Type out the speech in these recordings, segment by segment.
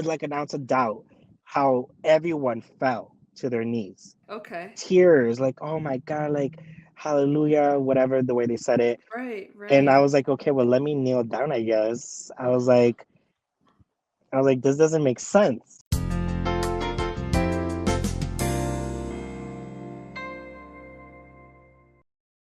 like an ounce of doubt how everyone fell to their knees. Okay. Tears, like, oh my God, like, hallelujah, whatever the way they said it. Right, And I right. was like, okay, well, let me kneel down, I guess. I was like, this doesn't make sense.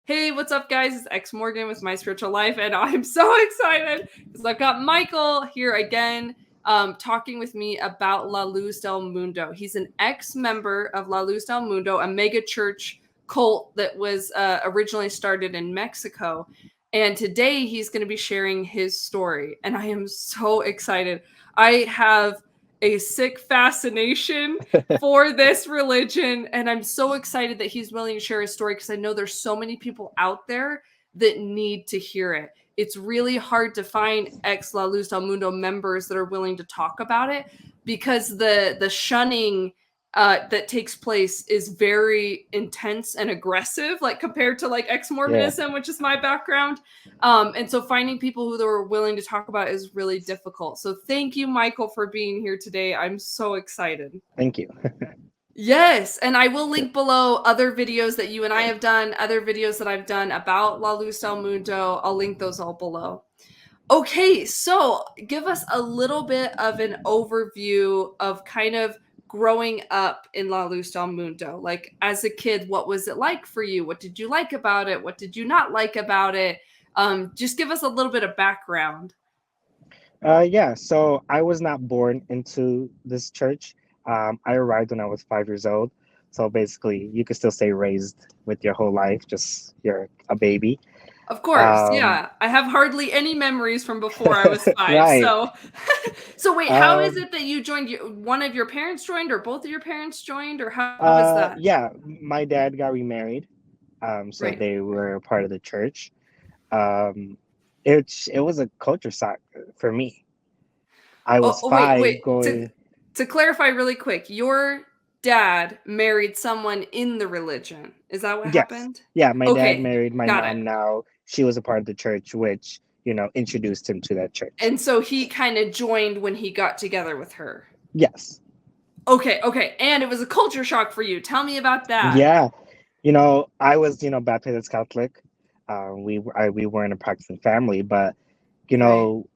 Hey, what's up, guys? It's ex-Morgan with My Spiritual Life, and I'm so excited because I've got Michael here again, talking with me about La Luz del Mundo. He's an ex-member of La Luz del Mundo, a megachurch cult that was originally started in Mexico. And today he's going to be sharing his story, and I am so excited. I have a sick fascination for this religion, and I'm so excited that he's willing to share his story because I know there's so many people out there that need to hear it. It's really hard to find ex La Luz del Mundo members that are willing to talk about it because the shunning that takes place is very intense and aggressive, like compared to like Yeah, ex-Mormonism, which is my background. And so finding people who are willing to talk about it is really difficult. So thank you, Michael, for being here today. I'm so excited. thank you. Yes, and I will link below other videos that you and I have done, other videos that I've done about La Luz del Mundo. I'll link those all below. Okay, so give us a little bit of an overview of kind of growing up in La Luz del Mundo. Like as a kid, what was it like for you? What did you like about it? What did you not like about it? Just give us a little bit of background. Yeah, so I was not born into this church. I arrived when I was 5 years old. So basically, you could still say raised with your whole life, just you're a baby. Of course, Um, yeah. I have hardly any memories from before I was 5. right. So so wait, how is Um, it that you joined? One of your parents joined or both of your parents joined or how was that? yeah, my dad got remarried. So Right. they were part of the church. Um, it was a culture shock for me. I Oh, was oh wait, five wait. To going, to clarify really quick, your dad married someone in the religion. Is that what yes. happened? Yeah, my dad Okay, married my got it. mom now. She was a part of the church, which, introduced him to that church. And so he kind of joined when he got together with her. Yes. Okay, okay. And it was a culture shock for you. Tell me about that. Yeah. I was, baptized as Catholic. We weren't a practicing family, but you Right. know,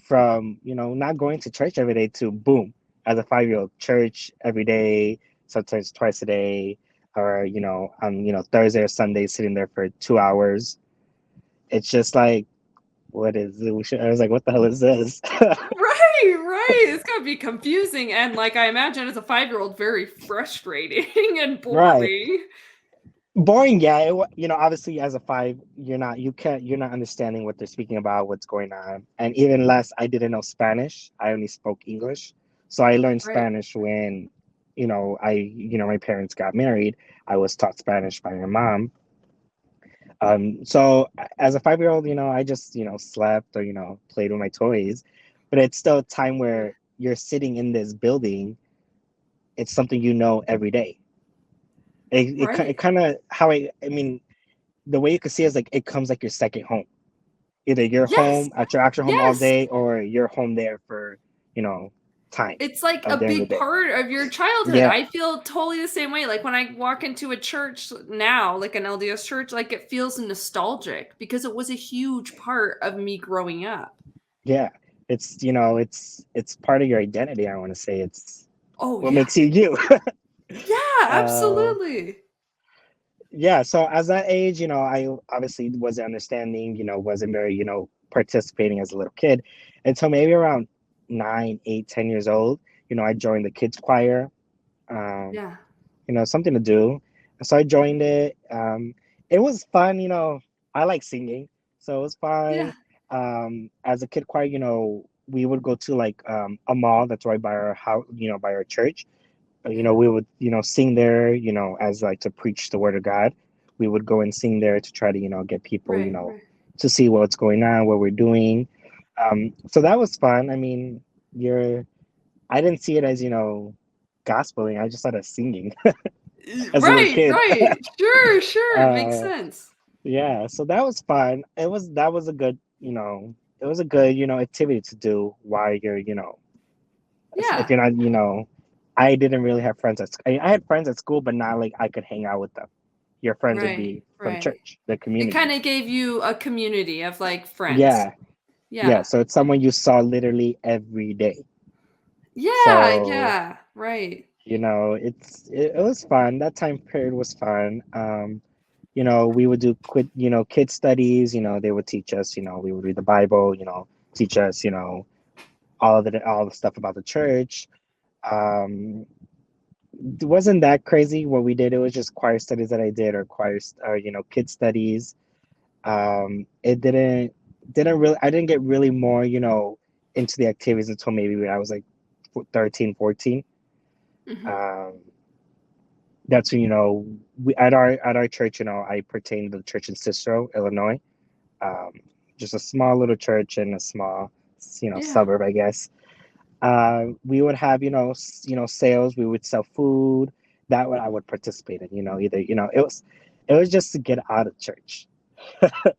from not going to church every day to boom, as a 5-year-old, church every day, sometimes twice a day, or on Thursday or Sunday, sitting there for 2 hours. It's just like, what is it? I was like, what the hell is this? Right, right. It's gonna be confusing and like I imagine as a 5-year-old, very frustrating and Right. boring. Boring, yeah. Obviously, as a five, you're not understanding what they're speaking about, what's going on, and even less. I didn't know Spanish. I only spoke English, so I learned Right. Spanish when, my parents got married. I was taught Spanish by my mom. So as a 5-year-old, I just slept or played with my toys, but it's still a time where you're sitting in this building. It's something every day. It Right. kind of how I mean the way you can see it is like it comes like your second home. Either you're Yes. home at your actual home all Yes. day, or you're home there for you know time It's like a of during the big day. part of your childhood. Yeah, I feel totally the same way. Like when I walk into a church now, like an LDS church, like it feels nostalgic because it was a huge part of me growing up. yeah. It's part of your identity. I want to say it's Oh what yeah. makes you you. Yeah, uh, absolutely. yeah. So as that age, I obviously wasn't understanding. Wasn't very participating as a little kid until maybe around 9, 8, 10 years old. I joined the kids choir. Um, Yeah. something to do. So I joined it. It was fun, I like singing, so it was fun. Yeah. As a kid choir, we would go to like a mall that's right by our house, by our church. Yeah. We would, sing there, as like to preach the word of God. We would go and sing there to try to, get people, Right, right. to see what's going on, what we're doing. So that was fun. I mean, I didn't see it as, gospeling. I just thought of singing as a little Right, kid. right. Sure, sure. It makes uh, sense. yeah, so that was fun. That was a good, it was a good, activity to do while you're, Yeah. If you're not, I didn't really have friends I had friends at school, but not like I could hang out with them. Your friends would Right. be from Right. church, the It kind community. of gave you a community of like friends. Yeah, yeah. Yeah. So it's someone you saw literally every day. Yeah. So Yeah. Right. it was fun. That time period was fun. We would do kid studies. They would teach us. We would read the Bible. Teach us. All the stuff about the church. Um, it wasn't that crazy what we did. It was just choir studies that I did, or kid studies. It didn't really. I didn't get really more into the activities until maybe when I was like 13, 14. Hmm. Um, that's when we at our church. I pertain to the church in Cicero, Illinois. Um, just a small little church in a small Yeah. suburb, I guess. We would have sales. We would sell food. That what I would participate in. Either it was just to get out of church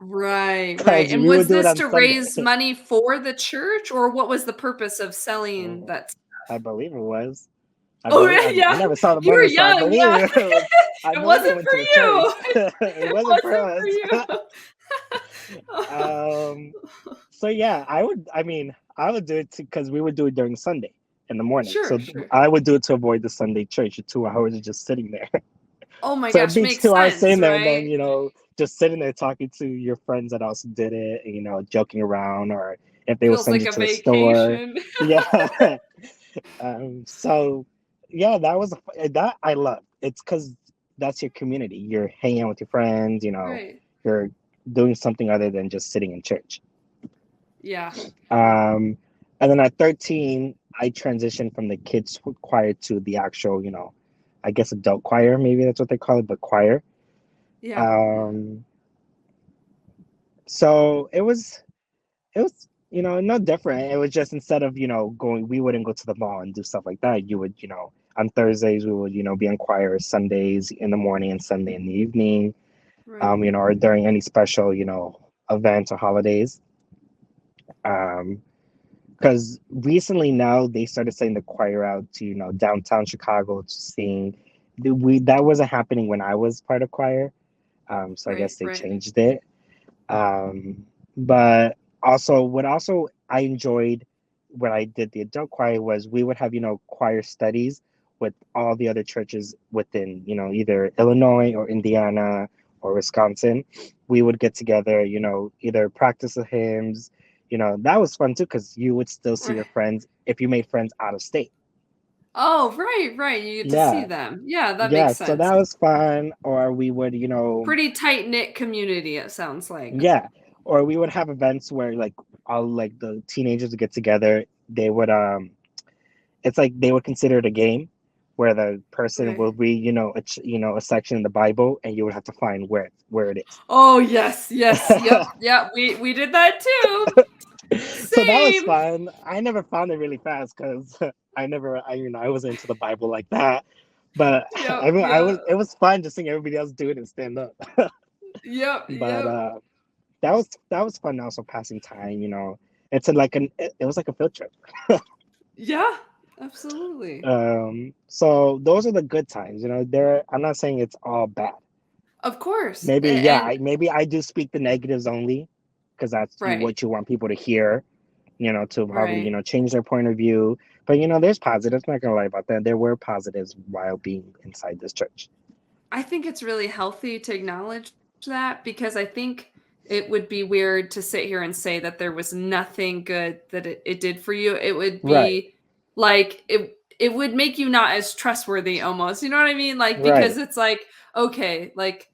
Right, right. because And we would was do it this on to Sunday. raise money for the church, or what was the purpose of selling Uh, that I stuff? believe it was. I Oh, believe. yeah, I mean, I yeah. never saw the You were money, so I young, believe yeah. it was. I It believe it wasn't went for to the church. you. It It wasn't for wasn't for us. you. um. So yeah, I would. I mean, I would do it because we would do it during Sunday in the morning. Sure, So sure. I would do it to avoid the Sunday church. The 2 hours of just sitting there. Oh my So it gosh, beats makes 2 hours sense, sitting there, and right? then just sitting there talking to your friends that also did it, and joking around, or if they will Feels send like you a to the store. vacation. Yeah. So yeah, that I love. It's because that's your community. You're hanging out with your friends. Right. You're doing something other than just sitting in church. Yeah. Um, and then at 13, I transitioned from the kids choir to the actual, I guess adult choir. Maybe that's what they call it, but choir. Yeah. Yeah. Um, so it was no different. It was just instead of going, we wouldn't go to the mall and do stuff like that. You would on Thursdays we would be in choir, Sundays in the morning and Sunday in the evening, Right. or during any special events or holidays. um because recently now they started sending the choir out to downtown Chicago to sing. That wasn't happening when I was part of choir. So I Right. guess they Right. changed it. But also I enjoyed when I did the adult choir was we would have choir studies with all the other churches within either Illinois or Indiana or Wisconsin. We would get together, either practice the hymns. That was fun too because you would still see your Right. friends if you made friends out of state. Oh, right, right. You get to see Yeah, them. Yeah, that yeah. makes So sense. that was fun. Or we would, Pretty tight knit community, it sounds like. yeah, or we would have events where like all like the teenagers would get together. They would it's like they would consider it a game where the person Right. will read a section in the Bible, and you would have to find where it is. Oh, yes, yes, yep, yep, we did that too. So that was Same. fun. I never found it really fast because I wasn't into the Bible like that. But Yep, I was yep, it was fun just seeing everybody else do it and stand up. yep, But yep. that was fun. Also passing time. It's like it was like a field trip. Yeah, absolutely. So those are the good times. I'm not saying it's all bad. Of course, Maybe, yeah, and maybe I do speak the negatives only because that's right, what you want people to hear, to probably right. change their point of view. But there's positives. I'm not gonna lie about that. There were positives while being inside this church. I think it's really healthy to acknowledge that because I think it would be weird to sit here and say that there was nothing good that it did for you. It would Right, be like it would make you not as trustworthy almost. You know what I mean? Like because right, it's like, okay, like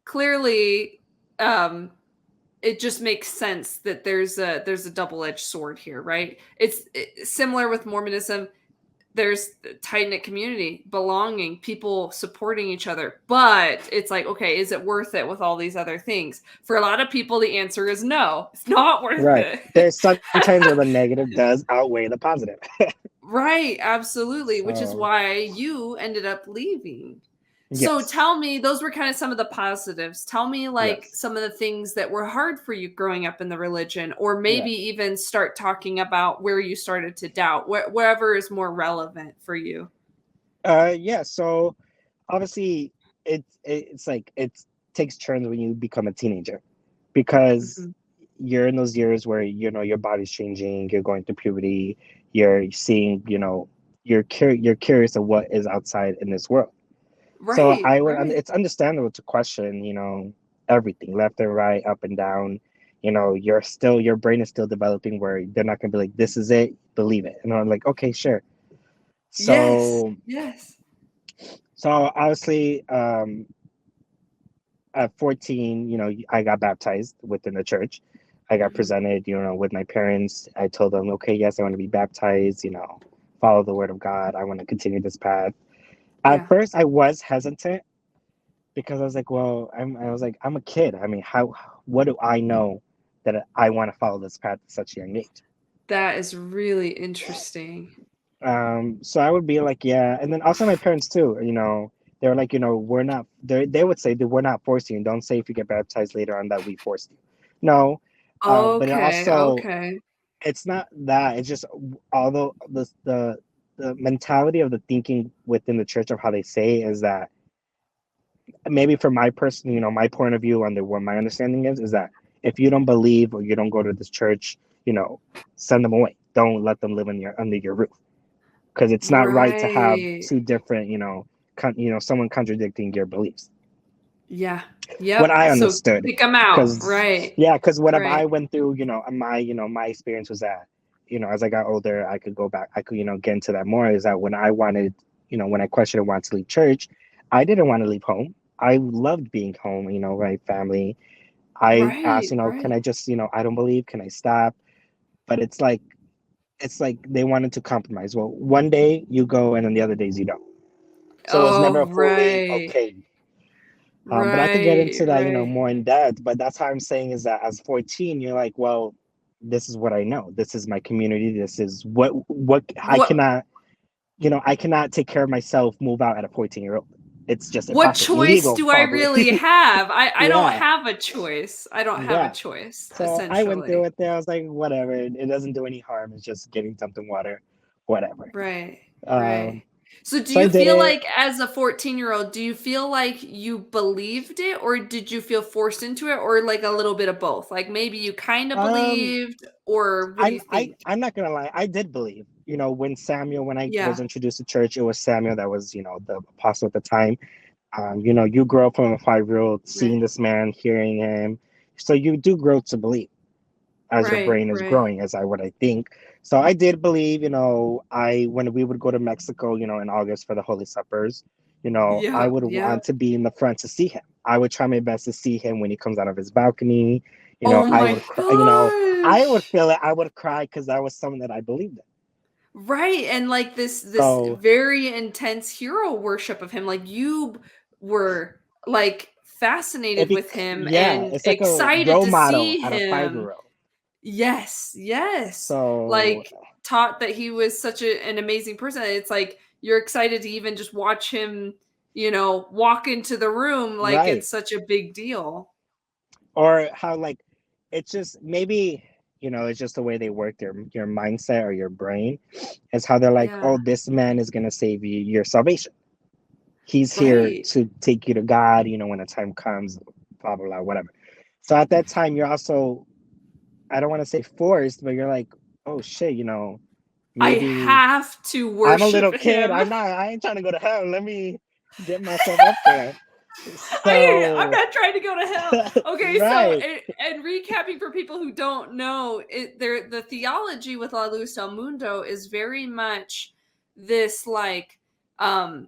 clearly um it just makes sense that there's a double-edged sword here, right? It's similar with Mormonism. There's tight knit community, belonging, people supporting each other. But it's like, okay, is it worth it with all these other things? For a lot of people, the answer is no, it's not worth right. it. There's sometimes where the negative does outweigh the positive. Right, absolutely, which is So why you ended up leaving. So Yes. tell me, those were kind of some of the positives. Tell me like Yes. some of the things that were hard for you growing up in the religion, or Yeah. maybe even start talking about where you started to doubt, wherever is more relevant for you. Yeah. So obviously, it's like it takes turns when you become a teenager, because Mhm. you're in those years where your body's changing, you're going through puberty, you're seeing, you're curious of what is outside in this world. So Right, right. it's understandable to question, everything left and right, up and down. Your brain is still developing, where they're not gonna be like, this is it, believe it. And I'm like, okay, sure. Yes, So, yes. so obviously, at 14, I got baptized within the church. I got Mhm. presented, with my parents. I told them, okay, yes, I want to be baptized, follow the word of God. I want to continue this path. At Yeah. first, I was hesitant, because I was like, well, I was like, I'm a kid. I mean, what do I know that I want to follow this path at such a young age? That is really interesting. So I would be like, yeah. And then also my parents too, they were like, we're not, they would say that we're not forcing you. Don't say if you get baptized later on that we forced you. No. But it Okay, also, okay. it's not that. It's just, although the mentality of the thinking within the church of how they say is that, maybe from my person, my point of view on what my understanding is that if you don't believe or you don't go to this church, send them away. Don't let them live under your roof, because it's not right to have Right. two different, someone contradicting your beliefs. Yeah. What Yep. I So understood, kick them out. because Right. yeah, because whatever I Right. went through, my experience was that, as I got older, I could go back, I could, get into that more. Is that when I wanted, when I questioned and wanted to leave church, I didn't want to leave home. I loved being home, my family. I asked, Right. can Right. I just, I don't believe, can I stop? But it's like they wanted to compromise. Well, one day you go, and then the other days you don't. So it was Oh, never a fully right. okay. But I could get Right. into that, Right. more in depth. But that's how I'm saying is that as 14, you're like, well, this is what I know. This is my community. This is what I What cannot, I cannot take care of myself, move out at a 14-year-old. It's just what impossible. choice Illegal, do I probably. really have? I don't Yeah, have a choice. I don't have a yeah. choice, So I went through essentially. it there. I was like, whatever. It doesn't do any harm. It's just getting something water, whatever. Right. Um, Right. So do so I you did feel it. like as a 14-year-old, do you feel like you believed it or did you feel forced into it or like a little bit of both? Like maybe you kind of Um, believed or what do I'm you I think? I'm not gonna lie. I did believe. When I was Yeah. introduced to church, it was Samuel that was, the apostle at the time. You grow up from a 5-year-old, seeing Right. this man, hearing him, so you do grow to believe as your Right. brain is Right. growing, as I think. So I did believe. I when we would go to Mexico, in August for the Holy Suppers, I Yeah. would Yeah. want to be in the front to see him. I would try my best to see him when he comes out of his balcony. Oh I my would cry. I would gosh. feel it. I would cry because that was something that I believed in. Right, and, like, this So very intense hero worship of him, like, you were, like, fascinated with him yeah, and it's like a excited role to model see at a him. 5-year-old. Yes, yes. So Like, taught that he was such an amazing person, it's like, you're excited to even just watch him, walk into the room like right. it's such a big deal. Or how, like, it's just maybe, it's just the way they work your mindset or your brain, is how they're like, Yeah, oh, this man is gonna save you your salvation. He's here right. to take you to God, when the time comes, blah blah blah, whatever. So at that time you're also, I don't want to say forced, but you're like, oh shit, I maybe have to I'm a worship little kid. him. I ain't trying to go to hell. Let me get myself up there. I'm So not trying to go to hell. Okay, so right. and recapping for people who don't know, the theology with La Luz Del Mundo is very much this like um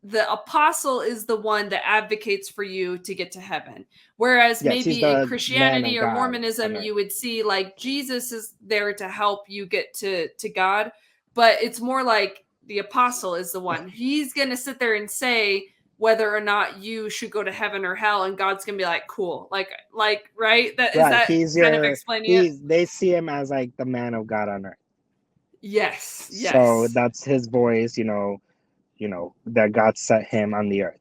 the apostle is the one that advocates for you to get to heaven. Whereas Yes, he's maybe in the man of Christianity or God Mormonism, on earth. you would see like Jesus is there to help you get to God. But it's more like the apostle is the one. He's going to sit there and say whether or not you should go to heaven or hell. And God's going to be like, cool. Right. That is Right. that kind of explaining it? They see him as like the man of God on earth. Yes. So Yes. that's his voice, that God set him on the earth.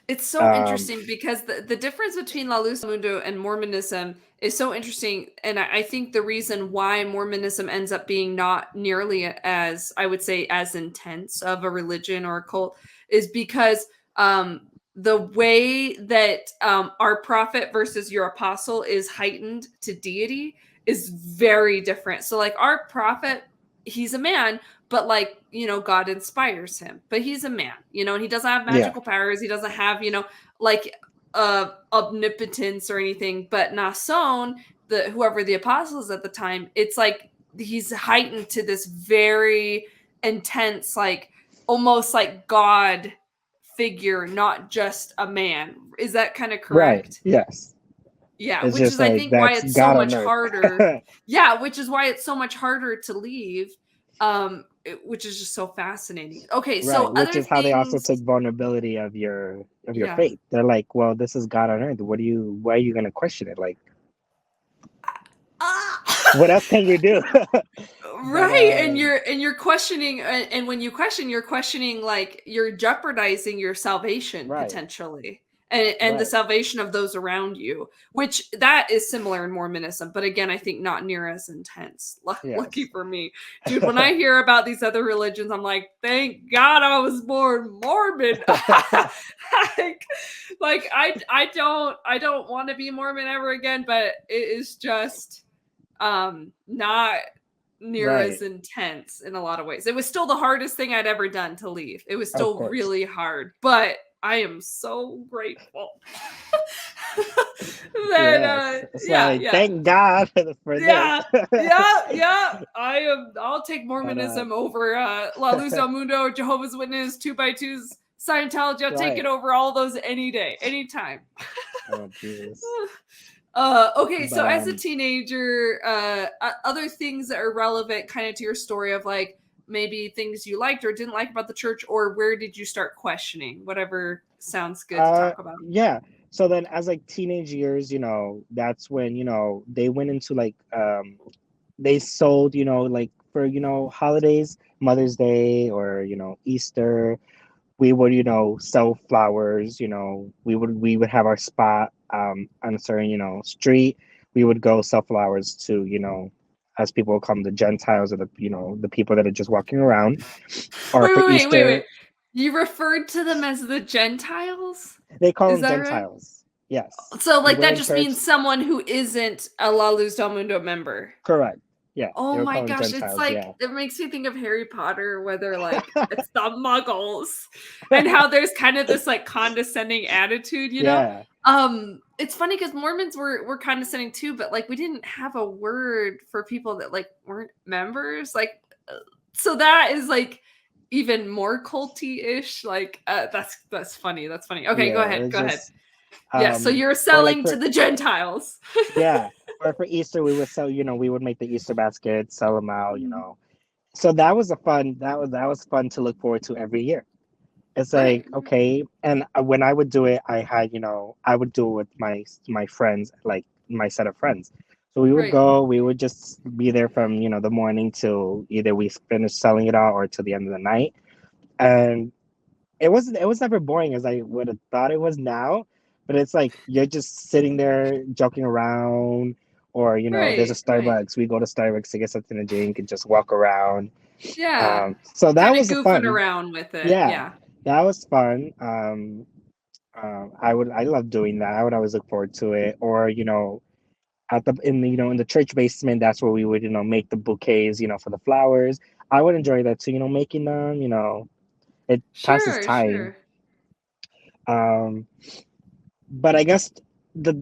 It's so interesting because the difference between La Luz del Mundo and Mormonism is so interesting. And I think the reason why Mormonism ends up being not nearly as, I would say, as intense of a religion or a cult is because the way that our prophet versus your apostle is heightened to deity is very different. So, like, our prophet, he's a man, but like, God inspires him, but he's a man, and he doesn't have Yeah, magical powers. He doesn't have, like omnipotence or anything. But Nason, whoever the apostles at the time, it's like he's heightened to this very intense, like almost like God figure, not just a man. Is that kind of right. correct? Yes. Yeah, It's which just is I like think why that's it's so God on much earth. harder. Yeah, which is why it's so much harder to leave. Which is just so fascinating. Okay, so Right, which other is how they also things, took vulnerability of your yeah. faith. They're like, well, this is God on earth. Why are you gonna question it? Like, Ah! what else can you do? But Right, and you're questioning, and when you question, you're questioning, like, you're jeopardizing your salvation right, potentially, and the right. salvation of those around you, which that is similar in Mormonism, but again, I think not near as intense. Lucky Yes. for me, dude. When I hear about these other religions, I'm like, thank God I was born Mormon. like, I don't want to be Mormon ever again, but it is just not near as Right. intense in a lot of ways. It was still the hardest thing I'd ever done to leave. It was Of still course. really hard, but I am so grateful that Yes. It's yeah, like yeah. thank God for this. Yeah, yeah, yeah. I'll take But Mormonism over La Luz del Mundo, Jehovah's Witness, 2x2s, Scientology. I'll take it right. over all those any day, anytime. Oh Jesus. Okay, so But as a teenager, other things that are relevant kind of to your story of like maybe things you liked or didn't like about the church, or where did you start questioning? Whatever sounds good to talk about. yeah. So then as like teenage years, that's when, they went into like they sold, like for, holidays, Mother's Day or, Easter, we would, sell flowers, we would have our spot on a certain, street. We would go sell flowers to, as people call them, the Gentiles or the people that are just walking around. Or Wait, for wait, wait, wait, wait. Easter, You referred to them as the Gentiles? they call Is them that right? Gentiles. Yes. So We like were that in just church. means someone who isn't a La Luz del Mundo member. Correct. Yeah. Oh They were my calling gosh, it's Gentiles. like Yeah. it makes me think of Harry Potter where they're like, it's the muggles, and how there's kind of this like condescending attitude, Yeah. It's funny because Mormons were condescending too, but like we didn't have a word for people that like weren't members. Like so that is like even more culty-ish. Like that's funny. That's funny. Okay, go Yeah. ahead. It's Go ahead. just Yeah, so you're or like selling to for the Gentiles. yeah, or for Easter we would sell, we would make the Easter basket, sell them out, Mhm. So that was fun to look forward to every year. It's Right. like, okay, and when I would do it, I had, I would do it with my friends, like my set of friends. So we would Right. go, we would just be there from, the morning till either we finished selling it out or till the end of the night. And it was never boring as I would have thought it was now, but it's like you're just sitting there joking around, or there's a Right. Right. Starbucks. We go to Starbucks to get something to drink and just walk around. Yeah. So that Kinda was goofing fun. around with it, Yeah, yeah. that was fun. I love doing that. I would always look forward to it. Or at the in the in the church basement, that's where we would make the bouquets, for the flowers. I would enjoy that too. Making them. It passes Sure, time. sure. Um, but I guess the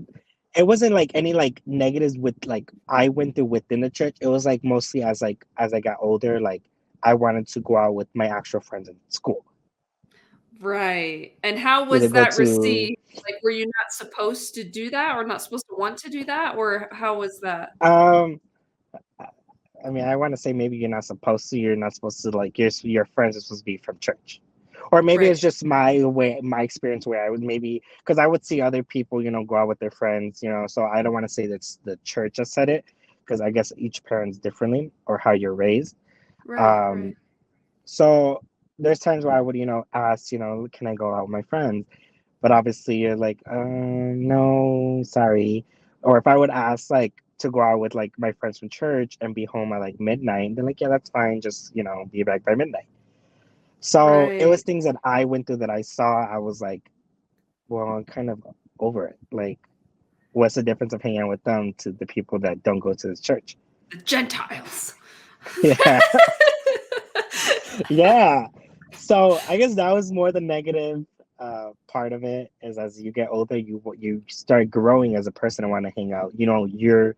it wasn't like any like negatives with like I went through within the church. It was like mostly as I got older, like I wanted to go out with my actual friends in school. Right, and how Either was go that to received? Like, were you not supposed to do that or not supposed to want to do that, or how was that? um I mean, I want to say maybe you're not supposed to. You're not supposed to like your friends are supposed to be from church, or maybe it's Right. just my experience where I would maybe because I would see other people go out with their friends, So I don't want to say that's the church that said it because I guess each parent's differently or how you're raised. Right, Um, right. so there's times where I would, ask, can I go out with my friends? But obviously you're like, no, sorry. Or if I would ask like to go out with like my friends from church and be home at like midnight, they're like, yeah, that's fine. Just, be back by midnight. So it was Right. things that I went through that I saw. I was like, well, I'm kind of over it. Like, what's the difference of hanging out with them to the people that don't go to this church? The Gentiles. Yeah. Yeah. So I guess that was more the negative part of it. Is as you get older, you start growing as a person and want to hang out. Your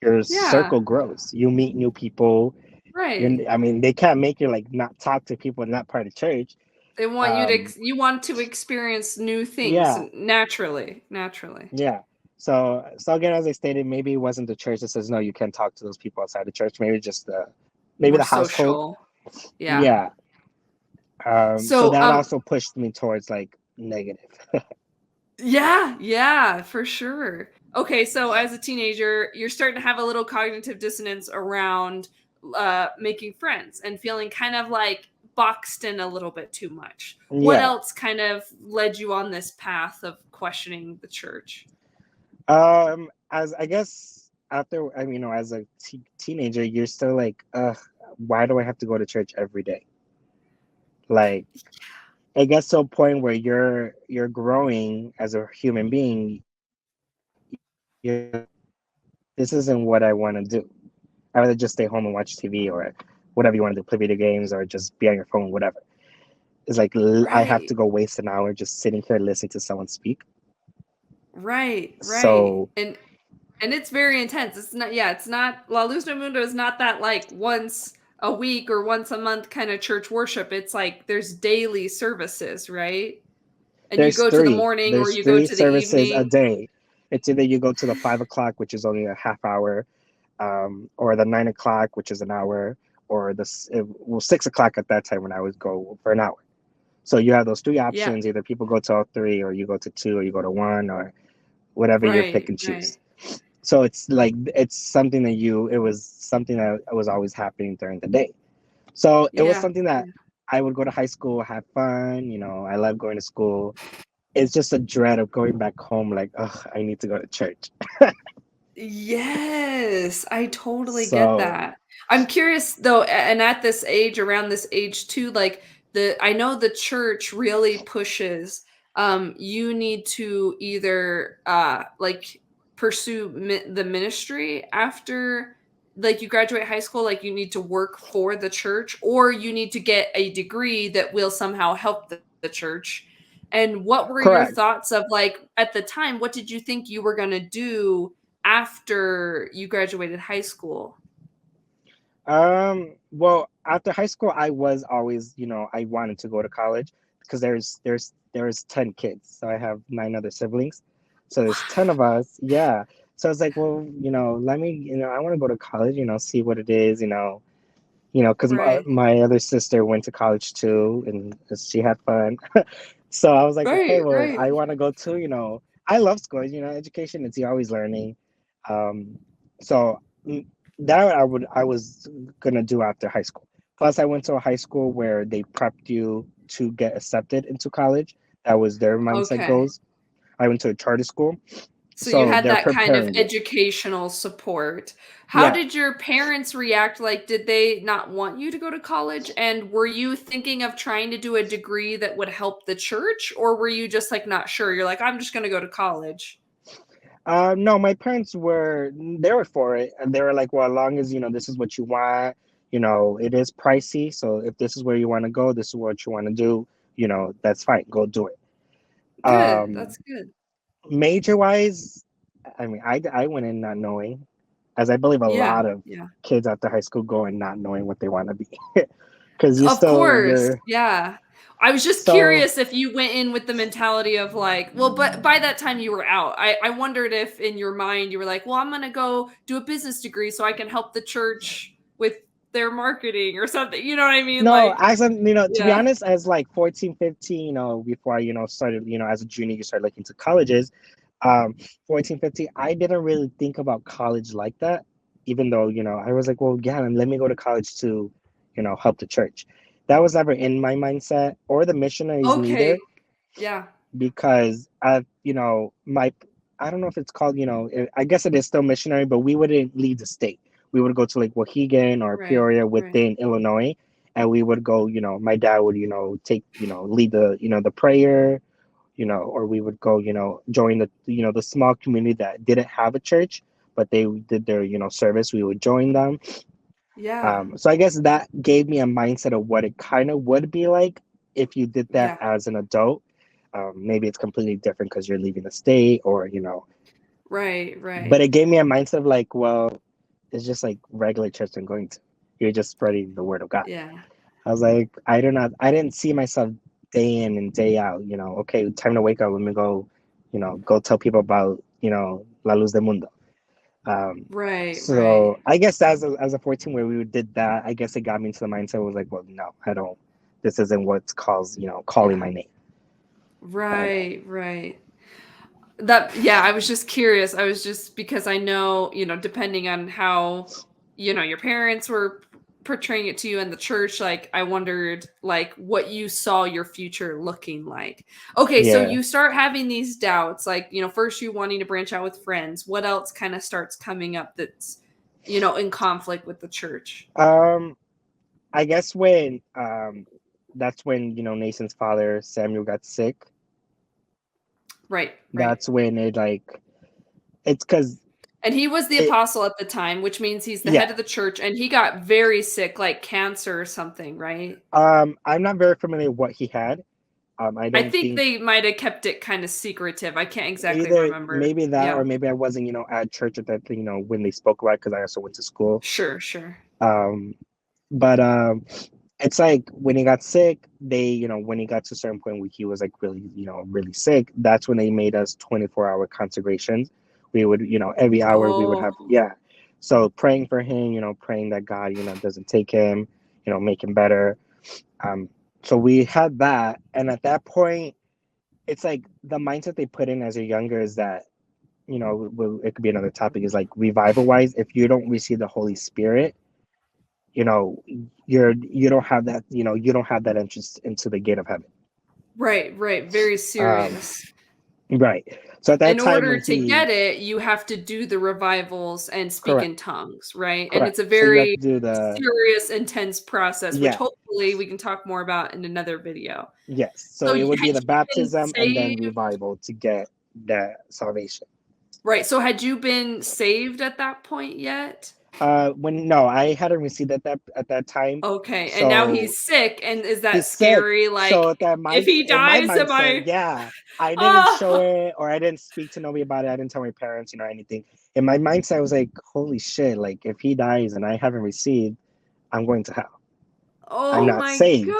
Yeah, circle grows. You meet new people. right. I mean, they can't make you like not talk to people in that part of church. They want you to Um, ex you want to experience new things yeah, naturally, naturally. yeah. So again, as I stated, maybe it wasn't the church that says no, you can't talk to those people outside the church. Maybe just maybe More the household. social. Yeah. Yeah. So So, that also pushed me towards like negative. yeah, yeah, for sure. Okay, so as a teenager, you're starting to have a little cognitive dissonance around making friends and feeling kind of like boxed in a little bit too much. What Yeah. else kind of led you on this path of questioning the church? As I guess after, I mean, as a teenager, you're still like, why do I have to go to church every day? Like, I guess to a point where you're growing as a human being, you're like, this isn't what I want to do. I rather just stay home and watch TV or whatever you want to do, play video games or just be on your phone, whatever. It's like I have Right. to go waste an hour just sitting here listening to someone speak. Right, right. So And it's very intense. It's not yeah, it's not La Luz del Mundo is not that like once a week or once a month kind of church worship. It's like there's daily services, right? And you there's go to the three. morning or There's you go three to the services a evening. day. It's either you go to the 5 o'clock, which is only a half hour, or the 9 o'clock, which is an hour, or well 6 o'clock at that time when I would go for an hour. So you have those three Yeah. options. Either people go to all three, or you go to two, or you go to one, or whatever your pick Right, and right. choose. So it's like it's something that it was something that was always happening during the day. So it was Yeah. something that I would go to high school, have fun. I love going to school. It's just a dread of going back home. Like, oh, I need to go to church. Yes, I totally get So that. I'm curious though, and at this age, around this age too, like I know the church really pushes you need to either like pursue the ministry after like you graduate high school, like you need to work for the church, or you need to get a degree that will somehow help the church. And what were your correct. thoughts of like at the time, what did you think you were going to do after you graduated high school? Well, after high school, I was always, I wanted to go to college because there's 10 kids, so I have 9 other siblings, so there's 10 of us. Yeah, so I was like, well, let me, I want to go to college, see what it is, because Right. my other sister went to college too, and she had fun. So I was like, okay, Right, well, right. I want to go too. I love school. Education. It's you're always learning. Um, so that I was gonna do after high school. Plus, I went to a high school where they prepped you to get accepted into college. That was their mindset Okay. goals. I went to a charter school, So you so had they're that kind of preparing you. educational support. How Yeah. did your parents react? Like, did they not want you to go to college? And were you thinking of trying to do a degree that would help the church? Or were you just like not sure? You're like, I'm just going to go to college. No, my parents they were for it, and they were like, well, as long as this is what you want, it is pricey. So if this is where you want to go, this is what you want to do, that's fine. Go do it. Good. Um, That's good. Major wise, I mean, I went in not knowing, as I believe a Yeah. lot of Yeah. kids after high school go in not knowing what they want to be, because Of course, you're yeah. I was just so. curious if you went in with the mentality of like, well, but by that time you were out. I wondered if in your mind you were like, well, I'm gonna go do a business degree so I can help the church with their marketing or something. You know what I mean? No, Like, as to be yeah. honest, as like 14, 15, before I, started, as a junior, you start looking to colleges. 14, 15, I didn't really think about college like that, even though, I was like, well, yeah, let me go to college to, help the church. that was never in my mindset, or the missionaries neither, Okay. Yeah. because my, I don't know if it's called, I guess it is still missionary, but we wouldn't leave the state. We would go to like Waukegan or Right. Peoria Right. within Illinois, and we would go. My dad would take lead the prayer, or we would go, join the small community that didn't have a church, but they did their service. We would join them. Yeah. So I guess that gave me a mindset of what it kind of would be like if you did that Yeah. as an adult. Maybe it's completely different because you're leaving the state, or Right. but Right. it gave me a mindset of like, well, it's just like regular church I'm going to. You're just spreading the word of God. Yeah. I was like, I didn't see myself day in and day out. Okay, time to wake up. Let me go. Go tell people about La Luz Del Mundo. Right. Right. So I guess as a 14 where we did that, I guess it got me into the mindset. Was like, well, no, I don't. This isn't what's calls calling Yeah. my name. But Right. Right. That, yeah, I was just curious. I was just because I know, depending on how, your parents were portraying it to you in the church, like I wondered like what you saw your future looking like. Okay, so yeah, you start having these doubts, like, first you wanting to branch out with friends. What else kind of starts coming up that's, in conflict with the church? um, I guess when that's when Nathan's father Samuel got sick. Right, right. That's when it like it's because And he was the it apostle at the time, which means he's the yeah. head of the church, and he got very sick, like cancer or something, right? I'm not very familiar with what he had. I I don't think think they might have kept it kind of secretive. I can't exactly either remember. maybe that, Yeah. or maybe I wasn't at church at that when they spoke about it, because I also went to school. Sure, sure. Um, but it's like when he got sick, when he got to a certain point where he was like really really sick, that's when they made us 24-hour consecrations. We would every hour we would Oh, have, yeah, so praying for him, praying that God doesn't take him, make him better. um so we had that, and at that point it's like the mindset they put in as you're younger is that it could be another topic, is like revival wise, if you don't receive the Holy Spirit, you know you don't have that, you don't have that entrance into the gate of heaven. right, right. Very um serious. right. So at that In time order when to he get it, you have to do the revivals and speak correct, in tongues, right? And correct, it's a so you have very to do the, serious, intense process, which yeah, hopefully we can talk more about in another video. yes, so So it would had be the you been baptism and then saved? revival to get the salvation. Right. So had you been saved at that point yet? When no, I hadn't received at that time. Okay, and now So he's sick, and is that he's sick. scary? So Like, at that if mind, he in my dies, am mindset, I yeah, I didn't show Oh, it, or I didn't speak to nobody about it. I didn't tell my parents, anything. In my mindset, I was like, holy shit, like if he dies and I haven't received, I'm going to hell. I'm oh not my saved. gosh.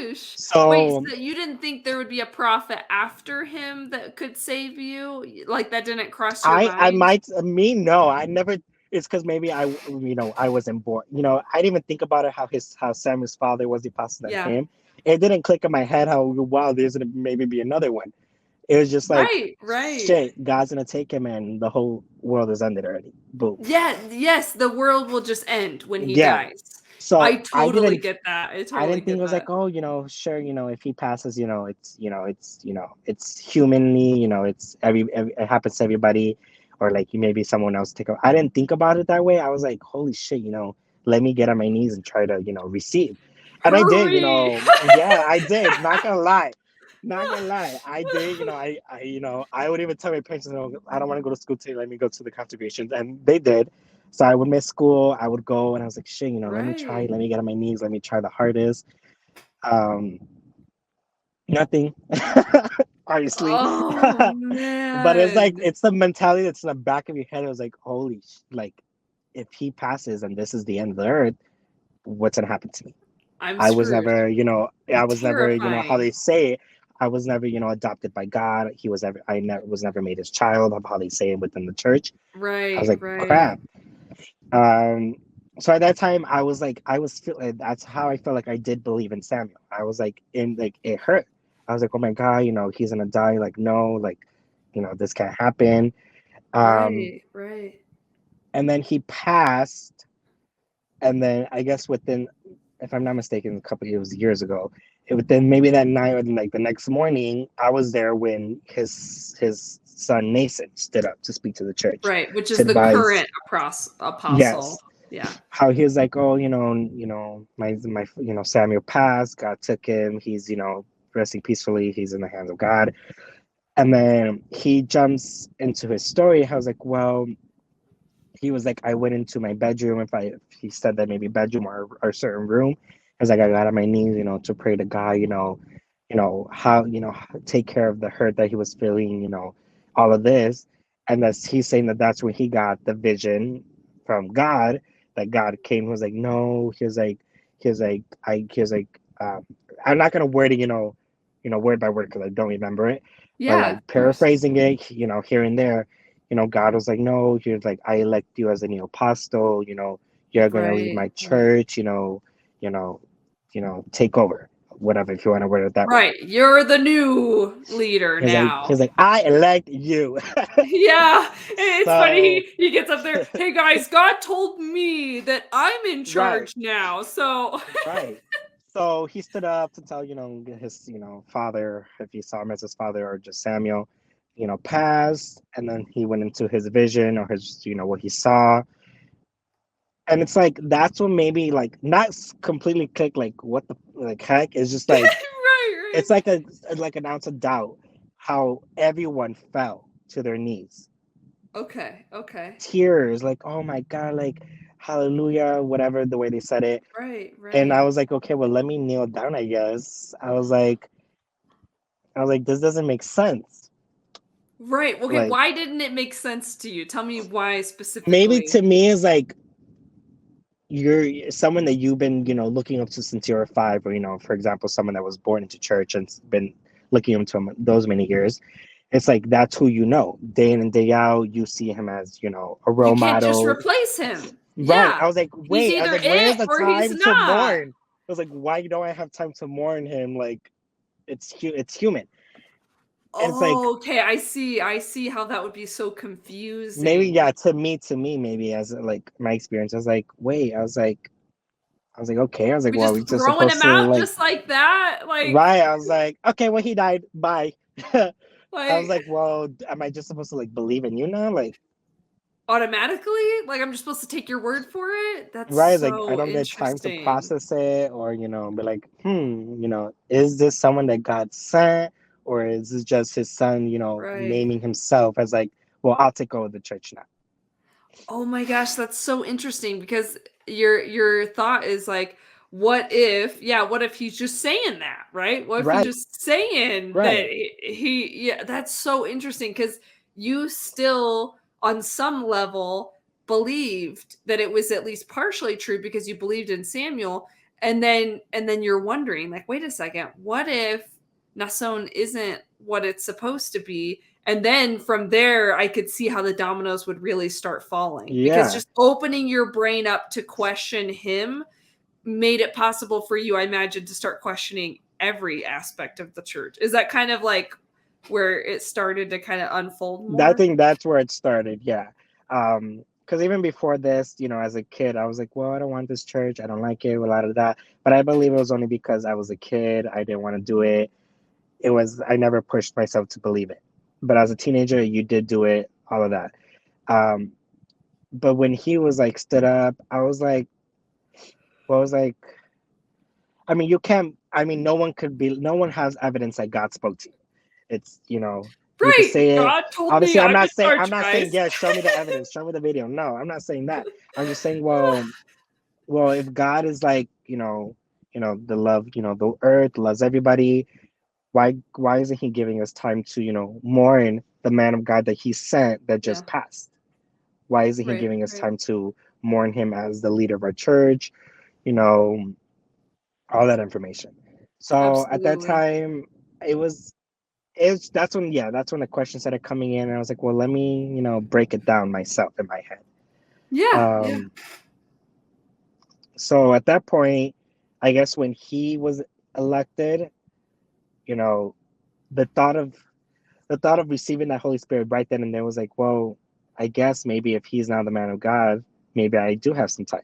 Wait, So so you didn't think there would be a prophet after him that could save you? Like, that didn't cross your I mind? might, me, no, I never. It's because maybe I wasn't born. I didn't even think about it, how Samuel's father was the apostle than Yeah. him. It didn't click in my head how, wow, there's gonna maybe be another one. It was just like, Right, right. shit, God's gonna take him and the whole world is ended already. Boom. Yeah, yes, the world will just end when he Yeah. dies. I So totally get that. I I totally didn't think get it was that. like, oh, sure, if he passes, it's humanly, it happens to everybody, or like maybe someone else take. I didn't think about it that way. I was like, holy shit, let me get on my knees and try to, receive, and I did, Hurry. yeah, I did. Not gonna lie, I did. I would even tell my parents, I don't want to go to school today. Let me go to the contributions, and they did. So I would miss school. I would go, and I was like, shit, let me try. Right. Let me get on my knees. Let me try the hardest. Um, Nothing, obviously. Oh, But it's like man. it's the mentality that's in the back of your head. It was like, holy, like if he passes and this is the end of the earth, what's gonna happen to me? I'm I was screwed. never, I was never, how Terrifying. they say it, I was never, adopted by God. He was never, I never was never made his child, of how they say it within the church. I was Right, like, right. crap. Um, so at that time, I was like, that's how I felt like I did believe in Samuel. I was like, like it hurt. I was like, oh my God, he's gonna die. Like, no, like, this can't happen. Um, Right, right. and then he passed, and then I guess within if I'm not mistaken, it was years ago. Then maybe that night or like the next morning, I was there when his son Nathan stood up to speak to the church Right, which to is the advise. current apostle. Yes, Yeah. how he was like, oh, my Samuel passed, God took him, he's resting peacefully, he's in the hands of God. And then he jumps into his story. I was like, well, he was like, I went into my bedroom. If he said that maybe bedroom or a certain room, I was like, I got on my knees, to pray to God, how, take care of the hurt that he was feeling, all of this. And he's saying that's when he got the vision from God, that God came. He was like, no, he was like, I'm not gonna word it, word by word because I don't remember it, but Yeah, like of course. paraphrasing it, here and there, God was like, no, he was like, I elect you as a new apostle, you're gonna lead Right, my right. church, you know, take over, whatever, if you want to word it that way. Right, you're the new leader He's now. like, I elect you. Yeah, it's funny. So He gets up there. Hey guys, God told me that I'm in right, charge now. So right. So he stood up to tell, his, father, if he saw him as his father or just Samuel, passed. And then he went into his vision or his, what he saw. And it's like, that's what maybe like not completely click, like what the like heck. It's just like, right, right. it's like like an ounce of doubt how everyone fell to their knees, Okay, okay. tears, like, oh my God, like hallelujah, whatever the way they said it. Right, And I right. was like, okay, well, let me kneel down, I guess. I was like, this doesn't make sense. Right. Okay, Like, why didn't it make sense to you? Tell me why maybe specifically. to me is like, you're someone that you've been, looking up to since you were five, or, for example, someone that was born into church and been looking up to him those many years. It's like, that's who day in and day out. You see him as, a You role can't just model. replace him. Right. I Yeah. was like, He's wait, I was either like, where's it the or he's time to not. mourn? I was like, why don't I have time to mourn him? Like, it's human. And it's like, Oh, okay. I see how that would be so maybe, confusing. yeah, to me, maybe as like my experience, I was like, wait, I was like, okay. I was like, We well, just we just throwing supposed him to out like, just like that? right. I was like, okay, well, he died. Bye. I was Like like, well, am I just supposed to like believe in you now? Like, automatically? Like I'm just supposed to take your word for it? That's right? Like, I so don't get time to interesting. process it, or be like, is this someone that God sent, or is this just his son? Right. Naming himself as like, well, I'll take over the church now. Oh my gosh, that's so interesting because your thought is like, what if he's just saying that, right? What if he's Right, just saying that right. yeah, that's so interesting because you still on some level believed that it was at least partially true because you believed in Samuel, and then you're wondering like, wait a second, what if Nason isn't what it's supposed to be? And then from there, I could see how the dominoes would really start falling because Yeah, just opening your brain up to question him made it possible for you, I imagine, to start questioning every aspect of the church. Is that kind of like where it started to kind of unfold I more? think that's where it started. Yeah. Because even before this, as a kid, I was like, well, I don't want this church. I don't like it, a lot of that. But I believe it was only because I was a kid. I didn't want to do it. I never pushed myself to believe it. But as a teenager, you did do it, all of that. Um, but when he was like stood up, I was like, well, I was like, I mean, you can't, I mean, no one has evidence that God spoke to you. It's, you could Right. say it. God told me Obviously, I'm in I'm charge, not saying, guys. yeah, show me the evidence, show me the video. No, I'm not saying that. I'm just saying, well, if God is like, the love, the earth loves everybody, why isn't he giving us time to, mourn the man of God that he sent that Yeah. just passed? Why isn't he Right. giving us Right. time to mourn him as the leader of our church? You know, all that information. So at that Absolutely. time, it was that's when the question started coming in, and I was like, well, let me, break it down myself in my head. Yeah. Yeah. Um, so at that point, I guess when he was elected, you know, the thought of receiving that Holy Spirit right then and there was like, well, I guess maybe if he's now the man of God, maybe I do have some time.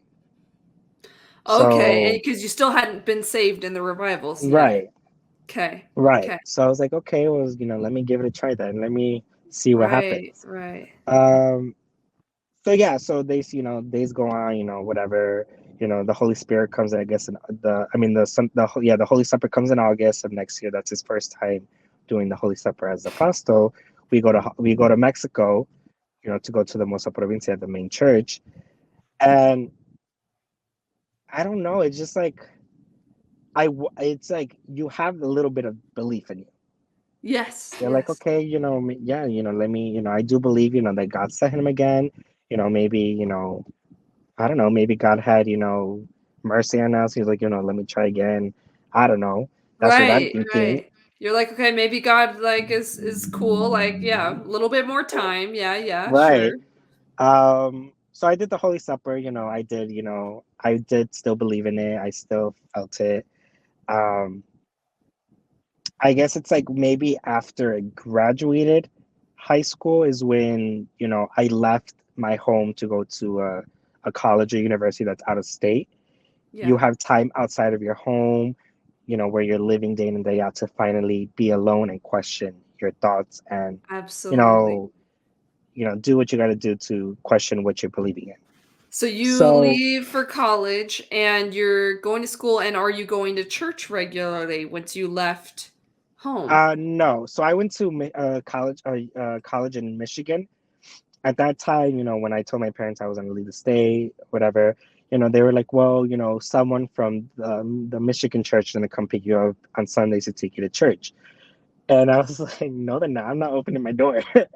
Okay, So because you still hadn't been saved in the revivals yet. right, Okay. right. Okay. So I was like, okay, well, let me give it a try then. Let me see what Right. happens. Right. Um, so yeah, so days go on, whatever. The Holy Spirit comes in, I guess, in the Holy Supper comes in August of next year. That's his first time doing the Holy Supper as apostle. We go to Mexico, to go to the Mosa Provincia, the main church. And I don't know, it's just like it's like you have a little bit of belief in you. Yes. You're like, Yes. okay, yeah, let me, I do believe, that God sent him again. Maybe, I don't know, maybe God had, mercy on us. He's like, let me try again. I don't know. That's what I'm Right. thinking. Right. You're like, okay, maybe God like is cool. Like, yeah, a little bit more time. Yeah. Yeah. Sure. Right. So I did the Holy Supper, I did still believe in it. I still felt it. Um, I guess it's like maybe after I graduated high school is when, I left my home to go to a college or university that's out of state. You Yeah. have time outside of your home, where you're living day in and day out to finally be alone and question your thoughts and, you Absolutely. know, do what you got to do to question what you're believing in. So you So, leave for college and you're going to school, and are you going to church regularly once you left home? no. So I went to college in Michigan. At that time, when I told my parents I was going to leave the state, whatever, they were like, well, someone from the Michigan church is going to come pick you up on Sundays to take you to church. And I was like, no, they're not. I'm not opening my door. I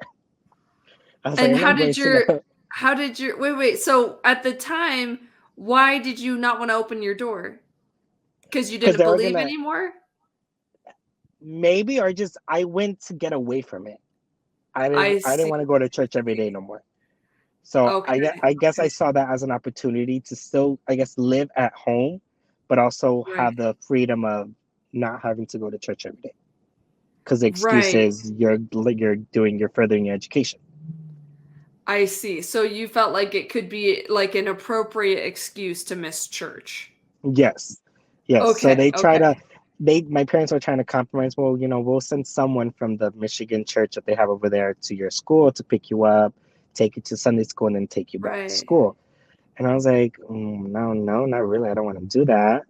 was like, And I'm not going to no. how did your wait, so at the time, why did you not wanna open your door? Because you Because didn't they were believe gonna anymore? maybe or just I went to get away from it. I I didn't see. want to go to church every day no more. So Okay, I guess I okay. saw that as an opportunity to still, I guess, live at home, but also Right. have the freedom of not having to go to church every day. Because the excuse Right. is you're furthering your education. I see. So you felt like it could be, like, an appropriate excuse to miss church. Yes, yes. So Okay, they try okay. to my parents were trying to compromise. Well, we'll send someone from the Michigan church that they have over there to your school to pick you up, take you to Sunday school, and then take you back to Right. school. And I was like, no, no, not really. I don't want to do that.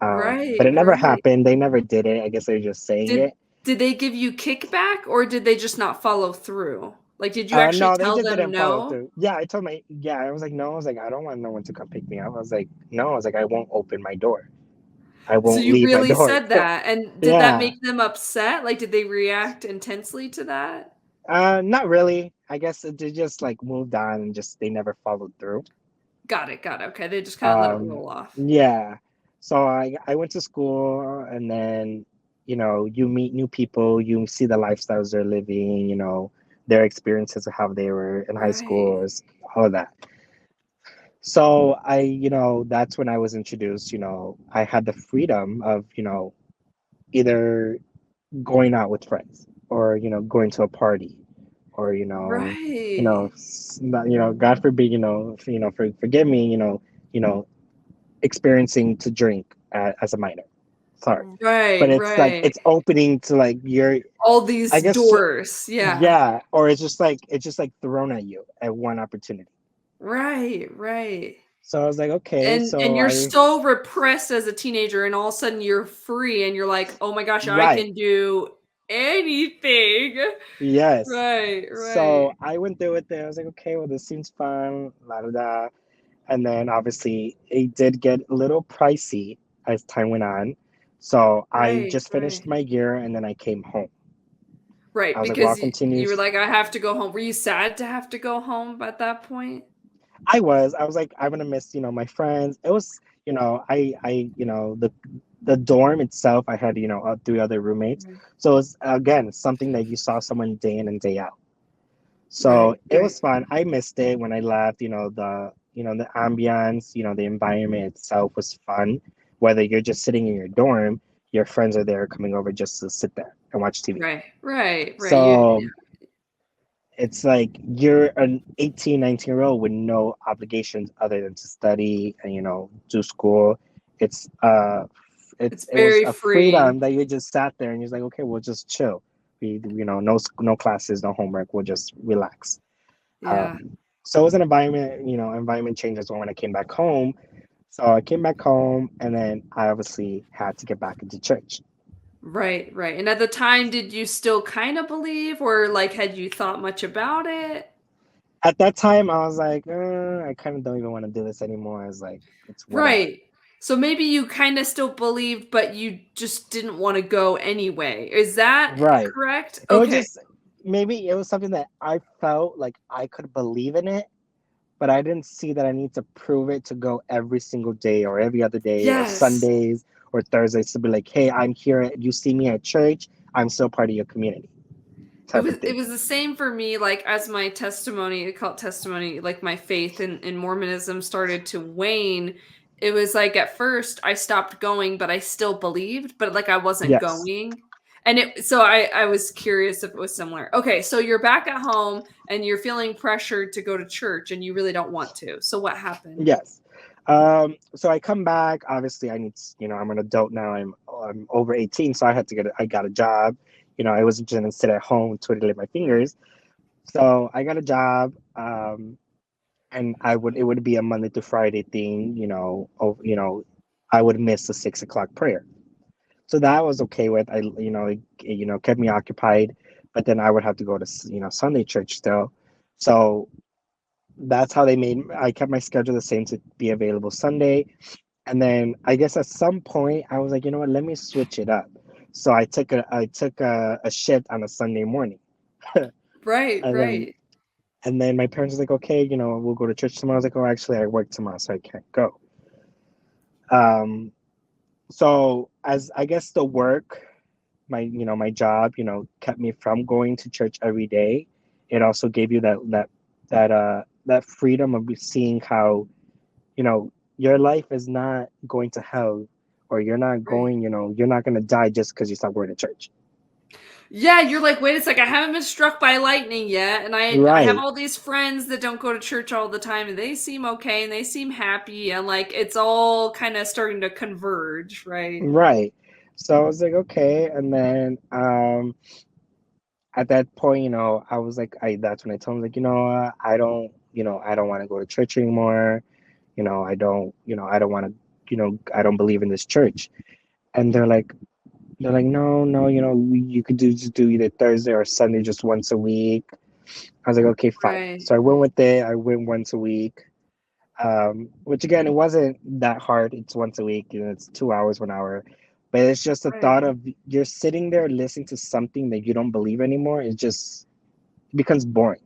But Right, it never right. happened. They never did it. I guess they're just saying Did it. did they give you kickback, or did they just not follow through? Like, did you actually No, they tell just them didn't follow no? through. Yeah, I was like, no, I was like, I don't want no one to come pick me up. I was like, no, I was like, I won't open my door. I So won't you leave my really door. said that, and did that Yeah. make them upset? Like, did they react intensely to that? Not really. I guess they just like moved on and just they never followed through. Got it, okay, they just kinda let it roll off. Yeah. So I went to school and then, you meet new people, you see the lifestyles they're living, their experiences of how they were in high Right, school, all of that. So that's when I was introduced, I had the freedom of, either going out with friends or, going to a party or right, God forbid, forgive me, experiencing to drink as a minor. Sorry, but right, it's like right. it's opening to like your, All I these guess, doors, yeah. yeah, or it's just like thrown at you at one opportunity. Right, right. So I was like, okay, And so you're I so repressed as a teenager, and all of a sudden you're free, and you're like, "Oh my gosh, I right, can do anything." yes. Right, So right, I went through with it. I was like, okay, well, this seems fun, la da da. And then obviously it did get a little pricey as time went on. So I right, just finished right. my year and then I came home. I Right, was like, well, I'll because continue. you were like, "I have to go home." Were you sad to have to go home at that point? I was like, I'm gonna miss, my friends. It was, the dorm itself, I had, three other roommates. Right, So it's again something that you saw someone day in and day out. So right, it right, was fun. I missed it when I left. The ambiance, the environment itself was fun. Whether you're just sitting in your dorm, your friends are there coming over just to sit there and watch TV. right, right, right. You So it's like you're an 18, 19-year-old with no obligations other than to study and, do school. It's It's it was very a freeing. freedom that you just sat there and you're like, okay, we'll just chill. No classes, no homework. We'll just relax. Yeah. So it was an environment change as well when I came back home. So I came back home and then I obviously had to get back into church. Right, right. And at the time, did you still kind of believe, or like had you thought much about it? At that time, I was like, I kind of don't even want to do this anymore. I was like, it's whatever. Right. So maybe you kind of still believed, but you just didn't want to go anyway. Is that Right. correct? It was Okay. just maybe it was something that I felt like I could believe in it, but I didn't see that I need to prove it to go every single day or every other day or Yes. Sundays or Thursdays to be like, hey, I'm here. You see me at church. I'm still part of your community It type was of it thing. was the same for me, like, as my testimony, I call it testimony, like, my faith in Mormonism started to wane. It was like, at first, I stopped going, but I still believed, but, like, I wasn't Yes. going. And it so I was curious if it was similar. Okay, so you're back at home, and you're feeling pressured to go to church, and you really don't want to. So what happened? Yes. So I come back. Obviously, I'm an adult now. I'm over 18, so I got a job. I wasn't just gonna sit at home twiddling my Right. fingers. So I got a job, and it would be a Monday to Friday thing. I would miss the 6 o'clock prayer. So that was okay with. It kept me occupied, but then I would have to go to Sunday church still. So that's how they made. I kept my schedule the same to be available Sunday. And then I guess at some point I was like, you know what, let me switch it up. So I took a shift on a Sunday morning. Right, and then right. and then my parents was like, okay, we'll go to church tomorrow. I was like, oh, actually I work tomorrow, so I can't go. Um, so as I guess the work, my job, kept me from going to church every day. It also gave you that freedom of seeing how, your life is not going to hell, or Right. you're not going to die just because you stop going to church. Yeah, you're like, "Wait a sec, I haven't been struck by lightning yet, and I have Right, all these friends that don't go to church all the time, and they seem okay, and they seem happy, and, like, it's all kinda starting to converge," right? right. So I was like, okay. And then at that point, I was like, that's when I told him, like, I don't want to go to church anymore. I don't want to, I don't believe in this church. And they're like, no, no, you could just do either Thursday or Sunday, just once a week. I was like, okay, fine. Right, So I went with it. I went once a week, which again, it wasn't that hard. It's once a week, it's 2 hours, 1 hour. But it's just the right. thought of you're sitting there listening to something that you don't believe anymore. It becomes boring.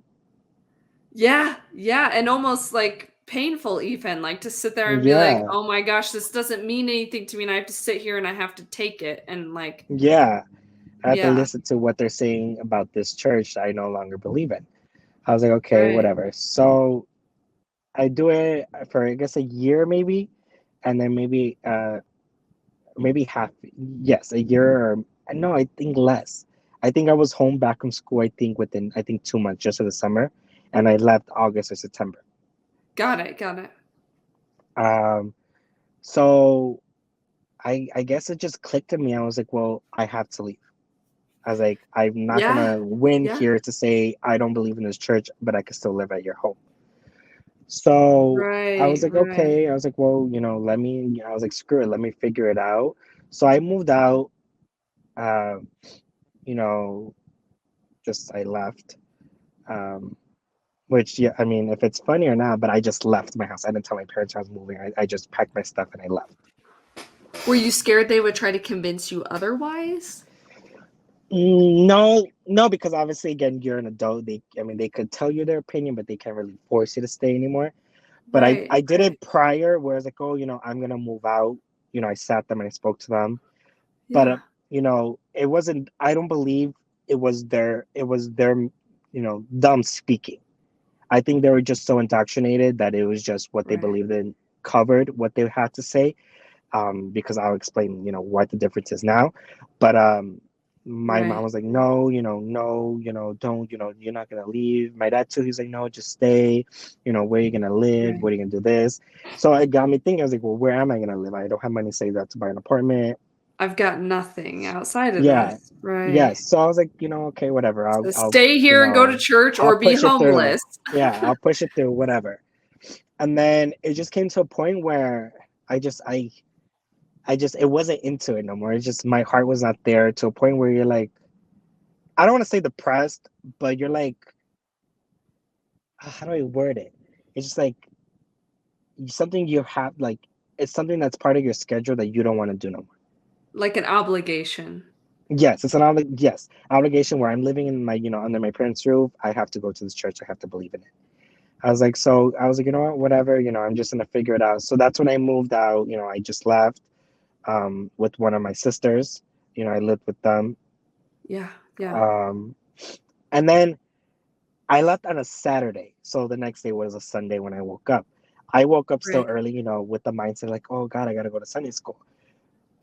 Yeah, yeah, and almost, like, painful even, like, to sit there and be like, Yeah, "Oh my gosh, this doesn't mean anything to me, and I have to sit here and I have to take it," and, like yeah. I have to yeah, listen to what they're saying about this church that I no longer believe in. I was like, okay, right. whatever. So I do it for I guess a year maybe, and then maybe half. Yes, a year or no, I think less. I think I was home back from school. I think 2 months just for the summer, and I left August or September. Got it, got it. Um, so I guess it just clicked to me. I was like, well, I have to leave. I was like, I'm not Yeah, gonna win yeah, here to say I don't believe in this church, but I can still live at your home. So I was right, like, right. okay. I was like, well, I was like, screw it, let me figure it out. So I moved out, uh, you know, just I left. Um, which, yeah, I mean, if it's funny or not, but I just left my house. I didn't tell my parents I was moving. I just packed my stuff and I left. Were you scared they would try to convince you otherwise? No, no, because obviously, again, you're an adult. I mean, they could tell you their opinion, but they can't really force you to stay anymore. But I, Right, I did right. it prior, where I was like, oh, I'm gonna move out. I sat them and I spoke to them, but Yeah, it wasn't. I don't believe it was their, them speaking. I think they were just so indoctrinated that it was just what they right. believed in covered what they had to say. Because I'll explain, what the difference is now. But My mom Right. was like, no, no, don't, you're not gonna leave. My dad too, he's like, no, just stay. Where are you gonna live? Right. What are you gonna do this? So it got me thinking. I was like, well, where am I gonna live? I don't have money saved up to buy an apartment. I've got nothing outside of Yeah, this. Right. yes. So I was like, okay, whatever. So I'll, stay here and go to church I'll or be push it through. homeless. Yeah, I'll push it through, whatever. And then it just came to a point where I just, it wasn't into it no more. It's just my heart was not there, to a point where you're like, I don't want to say depressed, but you're like, how do I word it? It's just like something you have, like, it's something that's part of your schedule that you don't want to do no more. Like an obligation. Yes, it's yes, obligation where I'm living in my, under my parents' roof. I have to go to this church. I have to believe in it. I was like, you know what, whatever, I'm just gonna figure it out. So that's when I moved out. I just left with one of my sisters. I lived with them. Yeah. Yeah. Um, and then I left on a Saturday. So the next day was a Sunday when I woke up. I woke up still Right. early, with the mindset like, oh God, I gotta go to Sunday school.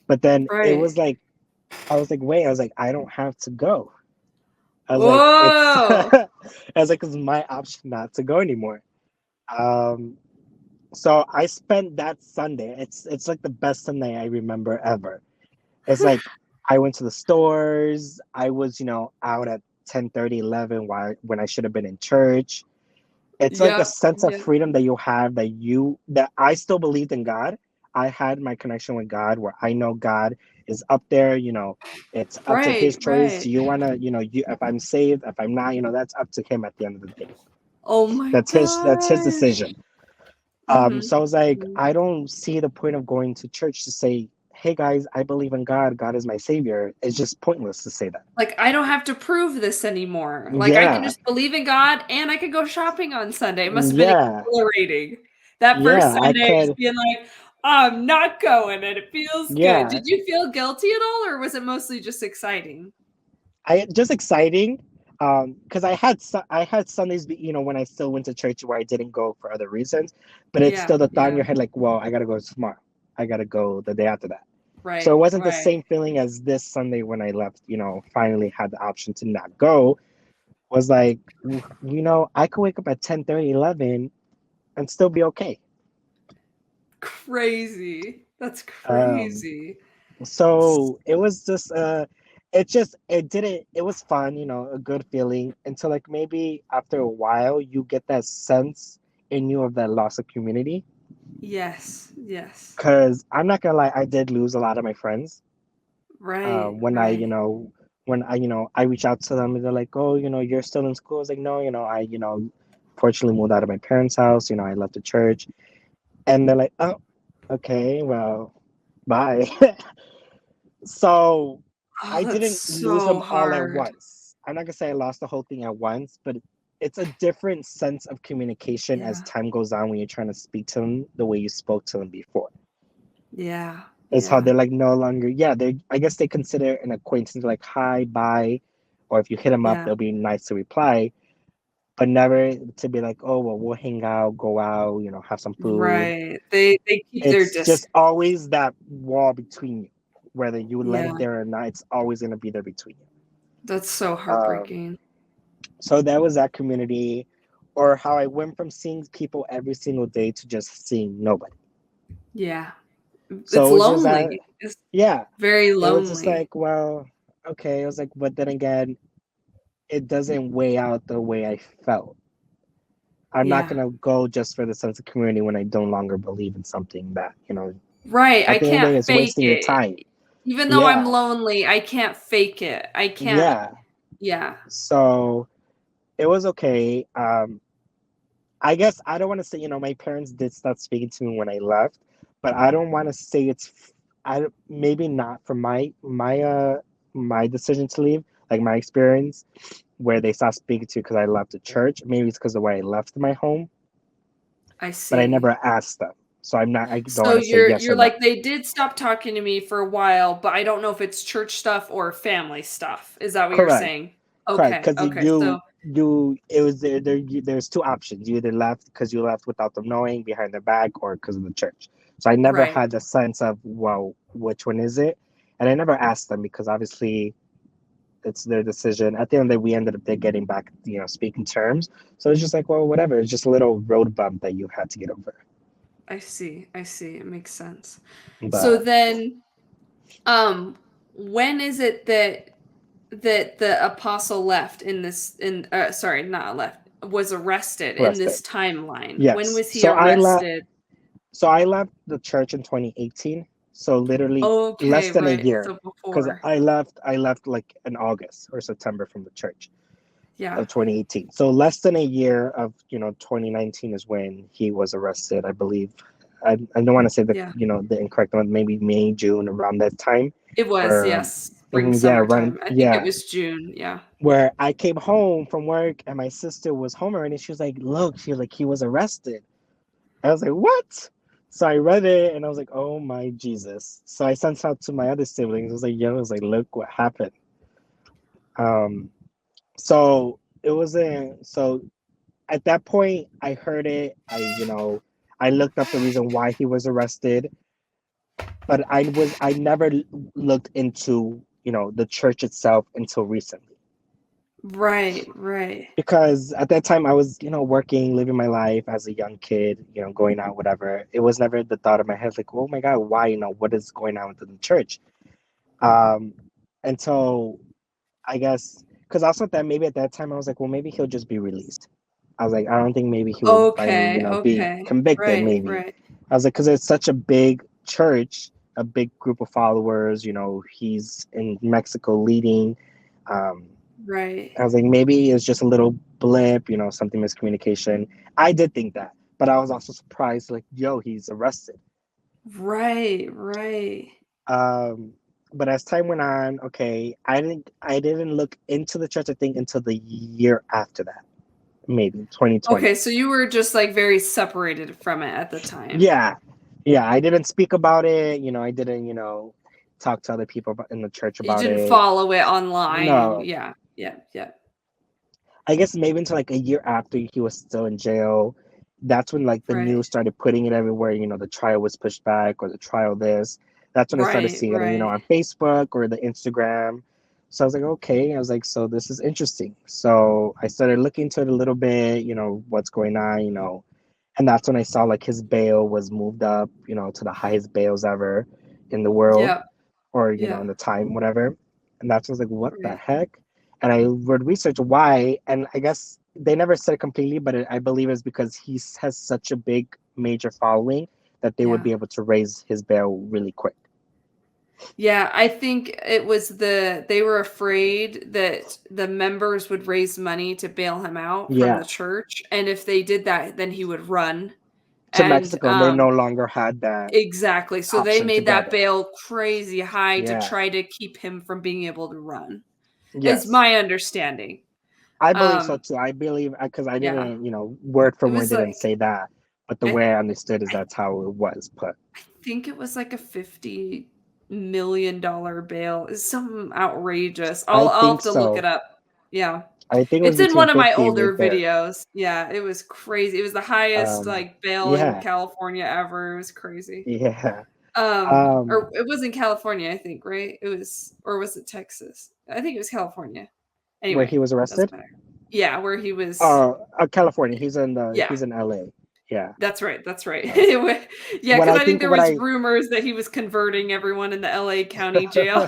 But then it Right. was like, I was like, wait, I was like, I don't have to go. I was like, Whoa. I was like, it's my option not to go anymore. Um, so I spent that Sunday. It's like the best Sunday I remember ever. It's like I went to the stores. I was, out at 10:30, 11 when I should have been in church. It's like a Yep. sense of Yep. freedom that you have, that I still believed in God. I had my connection with God, where I know God is up there. It's up to His Right. choice. Right. You wanna, if I'm saved, if I'm not, that's up to Him at the end of the day. Oh my That's His gosh. decision. Mhm. So I was like, Mhm. I don't see the point of going to church to say, hey guys, I believe in God. God is my savior. It's just pointless to say that. Like, I don't have to prove this anymore. Like, I can Yeah, just believe in God and I could go shopping on Sunday. It must have been yeah, exhilarating. That first yeah. I Sunday just could. being like, "I'm not going," and it feels good. Yeah, Did you feel guilty at all, or was it mostly just exciting? I just exciting. Because I had Sundays, when I still went to church where I didn't go for other reasons, but it's Yeah, still the thought in yeah. your head like, well, I gotta go tomorrow. I gotta go the day after that. So it Right, wasn't the right. same feeling as this Sunday when I left. Finally had the option to not go. Was like, I could wake up at 10:30, 11 and still be okay. Crazy. That's Um, crazy. so it was just, it didn't, it was fun, a good feeling, until like maybe after a while, you get that sense in you of that loss of community. Yes, yes. Cause I'm not gonna lie, I did lose a lot of my friends. Right, When I, right. I reach out to them and they're like, oh, you're still in school. I was like, no, fortunately moved out of my parents' house. I left the church. And they're like, oh, okay, well, bye. So Oh, I that's didn't lose so them all at hard. once. I'm not gonna say I lost the whole thing at once, but it's a different sense of communication as Yeah, time goes on when you're trying to speak to them the way you spoke to them before. yeah, It's how yeah, they're like no longer, yeah, they, I guess they consider an acquaintance like hi, bye, or if you hit them up, yeah. they'll be nice to reply, but never to be like, oh well, we'll hang out, go out, have some food. Right. They keep their It's distance. just always that wall between you. Whether you let it Yeah, there or not, it's always gonna be there between that's so you. heartbreaking. So that was that community, or how I went from seeing people every single day to just seeing nobody. Yeah. So It's it was just that, lonely. It's yeah, very it was just lonely. like, well, okay. It was like, but then again, it doesn't weigh out the way I felt. I'm not Yeah. gonna go just for the sense of community when I no longer believe in something that, Right, I at the end of the can't day, it's fake wasting your it. time. Even though I'm Yeah, lonely, I can't fake it. I can't. yeah. Yeah. So it was okay. I guess I don't want to say, my parents did start speaking to me when I left, but I don't want to say maybe not for my decision to leave, like my experience where they stopped speaking to because I left the church. Maybe it's because of where I left my home, I but I never see. asked them. So I don't So want to say yes you're or no. like, "They did stop talking to me for a while, but I don't know if it's church stuff or family stuff." Is that what you're Correct. saying? Correct. Okay, Because okay, so it was there's two options. You either left because you left without them knowing behind their back, or because of the church. So I never right. had the sense of, well, which one is it? And I never asked them because obviously it's their decision. At the end of the day, we ended up getting back, speaking terms. So it's just like, well, whatever. It's just a little road bump that you had to get over. I see. I see. It makes sense. So But then, when is it that the apostle left in this in sorry, not left, was arrested in arrested. this timeline? When Yes. was he arrested? So I left the church in 2018. So literally less Okay, than a right. year, So because before. I left like in August or September from the church Yeah. of 2018. So less than a year of 2019 is when he was arrested. I believe. I don't want to say Yeah. the incorrect one. Maybe May, June, around that time. It was, Where yes. Spring, yeah, run, summertime. I think it yeah, was June. Yeah. where I came home from work and my sister was home already. She was like, "Look," she was like, "he was arrested." I was like, "What?" So I read it and I was like, "Oh my Jesus!" So I sent out to my other siblings. I was like, "Yo," I was like, "Look what happened." Um, so it wasn't. So at that point, I heard it. I looked up the reason why he was arrested, but I never looked into the church itself until recently. Right, right. Because at that time I was, working, living my life as a young kid, going out, whatever. It was never the thought of my head like, oh my God, why, what is going on within the church? Um, until I guess, because also that maybe at that time I was like, well, maybe he'll just be released. I was like, I don't think maybe he would finally, Okay, be okay. convicted, Right, maybe. right, I was like, because it's such a big church, a big group of followers, he's in Mexico leading. Um, right. I was like, maybe it's just a little blip, something miscommunication. I did think that, but I was also surprised, like, yo, he's arrested. Right, right. Um, but as time went on, okay, I didn't look into the church, I think, until the year after that, maybe 2020. Okay, so you were just like very separated from it at the time. Yeah, yeah, I didn't speak about it. I didn't, talk to other people in the church You about didn't it. follow it online and No, yeah, yeah, yeah. I guess maybe until like a year after he was still in jail. That's when like the Right. news started putting it everywhere. The trial was pushed back or the trial this. That's when I started Right, seeing it, right. on Facebook or the Instagram. So I was like, okay. I was like, so this is interesting. So I started looking into it a little bit. What's going on. And that's when I saw like his bail was moved up. To the highest bails ever in the world, Yep, or in yep. the time, whatever. And that's was like, what the Right. heck? And I would research why, and I guess they never said it completely, but I believe it's because he has such a big major following that they would Yeah. be able to raise his bail really quick. Yeah, I think it was they were afraid that the members would raise money to bail him out from Yeah, the church, and if they did that, then he would run. to And Mexico, and they no longer had that exactly. So they option to made that grab it. bail crazy high to Yeah, try to keep him from being able to run. Is yes, my understanding. I believe so Um, too. I believe, because I yeah. didn't, word for It word was didn't like say that, but the I way I understood is I that's how it was put. think it was like a $50 million bail. It's something outrageous. I I'll think have to look it so. up. Yeah. I think it was It's in between one of my 50 right older there. videos. Yeah, it was crazy. It was the highest, like, bail in Yeah, California ever. It was crazy. yeah. Um, Or it was in California, I think, right? It was or was it Texas? I think it was California. where Anyway, he was doesn't arrested? matter. Yeah, where he was California. yeah, He's in LA. Yeah. that's right, that's right. Uh, Anyway, yeah, what because I I think think, there what was I rumors that he was converting everyone in the LA County jail.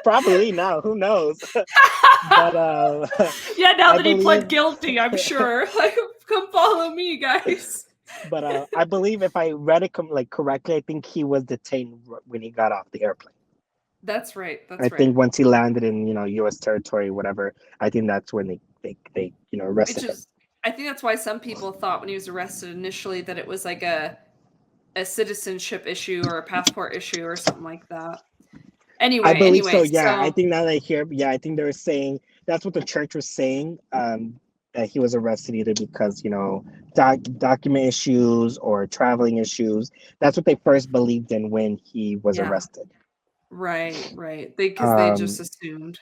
probably now, who knows? But Yeah, now I that he believe, pled guilty, I'm sure. Like, come follow me, guys. but I believe if I read it like correctly, I think he was detained when he got off the airplane. That's right, I that's right. think once he landed in U.S. territory, whatever, I think that's when they Which arrested him. is I think that's why some people thought when he was arrested initially that it was like a citizenship issue or a passport issue or something like that. I believe so. Anyway, Yeah, I so think now that I hear, yeah, I think they were saying that's what the church was saying. That he was arrested either because document issues or traveling issues. That's what they first believed in when he was yeah, arrested. right, right. Because they just Um, assumed.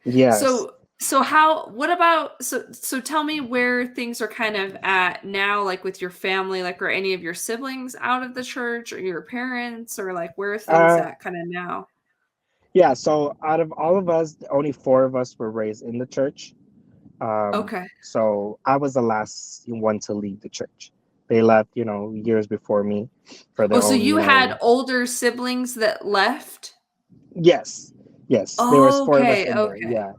yes. So how what about so tell me where things are kind of at now, like with your family, like are any of your siblings out of the church or your parents or like where are things Uh, at kind of now? Yeah, so out of all of us, only four of us were raised in the church. Okay. So I was the last one to leave the church. They left, years before me for Oh, their so own, you had older siblings that left? yes, yes. There was four of us Okay, in there. okay. Yeah.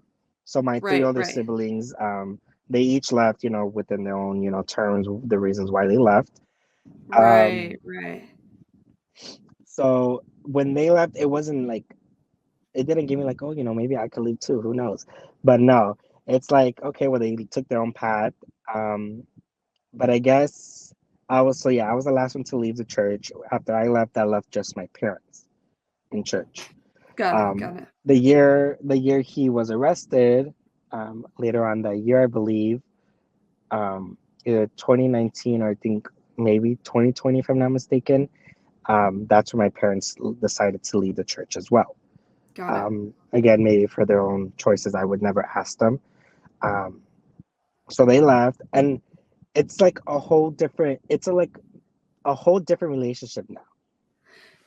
So my three Right, older right. siblings, they each left, within their own, terms, the reasons why they left. Right, Um, right. so when they left, it wasn't like it didn't give me like, oh, maybe I could leave too. Who knows? But no, it's like, okay, well, they took their own path. Um, but I guess I was the last one to leave the church. After I left just my parents in church. Got it, got it. The year he was arrested, later on that year, I believe, either 2019 or I think maybe 2020, if I'm not mistaken. That's when my parents decided to leave the church as well. Got it. Again, maybe for their own choices. I would never ask them. Um, so they left, and it's like a whole different. It's like a whole different relationship now.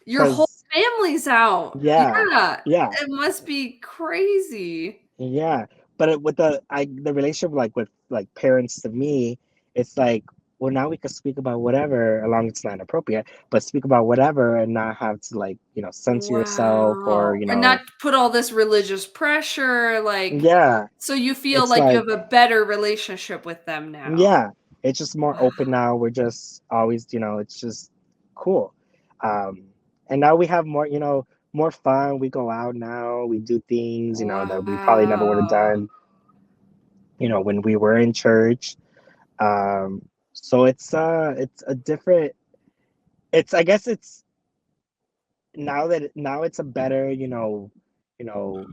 Your whole Cause family's out. yeah, Yeah, yeah, it must be crazy. yeah. But with the relationship like with like parents to me, it's like, well, now we can speak about whatever, as long as it's not inappropriate, but speak about whatever and not have to like censor yourself or Wow. And not put all this religious pressure, like, yeah. so you feel It's like you like have a better relationship with them now. yeah, it's just more Wow. open now. We're just always, it's just cool. Um, and now we have more, more fun. We go out now. We do things, that we probably never would have Wow. done, when we were in church. So it's a different. I guess it's now it's a better,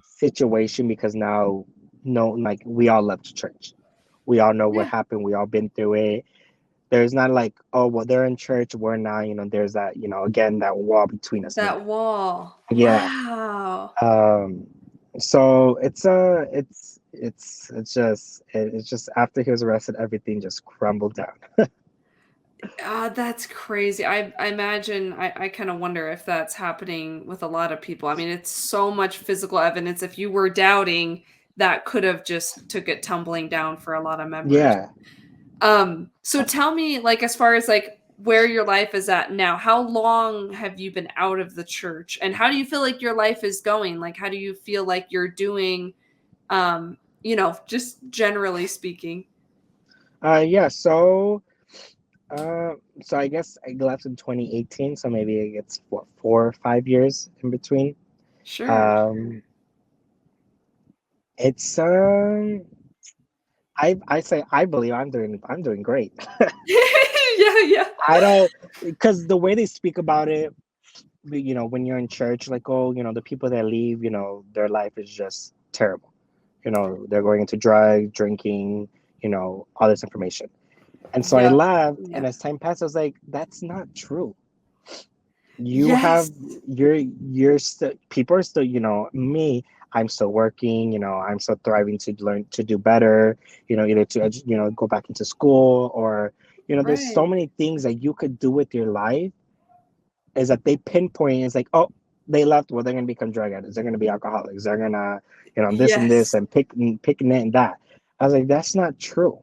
situation because now, no, like we all left church. We all know what Yeah, happened. We all been through it. There's not like, oh, well, they're in church, we're not, there's that, again, that wall between us now. that wall. Yeah. Wow. Um, so it's just after he was arrested, everything just crumbled down. Ah, that's crazy. I imagine I kinda wonder if that's happening with a lot of people. I mean, it's so much physical evidence. If you were doubting, that could have just took it tumbling down for a lot of members. Yeah. So tell me, like, as far as, like, where your life is at now, how long have you been out of the church? And how do you feel like your life is going? Like, how do you feel like you're doing, just generally speaking? Yeah. So I guess I left in 2018, so maybe it's what, 4 or 5 years in between. Sure. Um, it's I say I believe I'm doing great. Yeah, yeah. I don't, because the way they speak about it, when you're in church, like, oh, the people that leave, their life is just terrible. They're going into drug, drinking, all this information. And so I Yep. left, and Yep. as time passed, I was like, that's not true. You Yes. have you're still people are still, me. I'm still working. I'm still thriving to learn to do better. Either to go back into school or there's so Right. many things that you could do with your life is that they pinpoint. It's like, oh, they left, well, they're going to become drug addicts, they're going to be alcoholics, they're going to this and this Yes. and picking it and that. I was like, that's not true.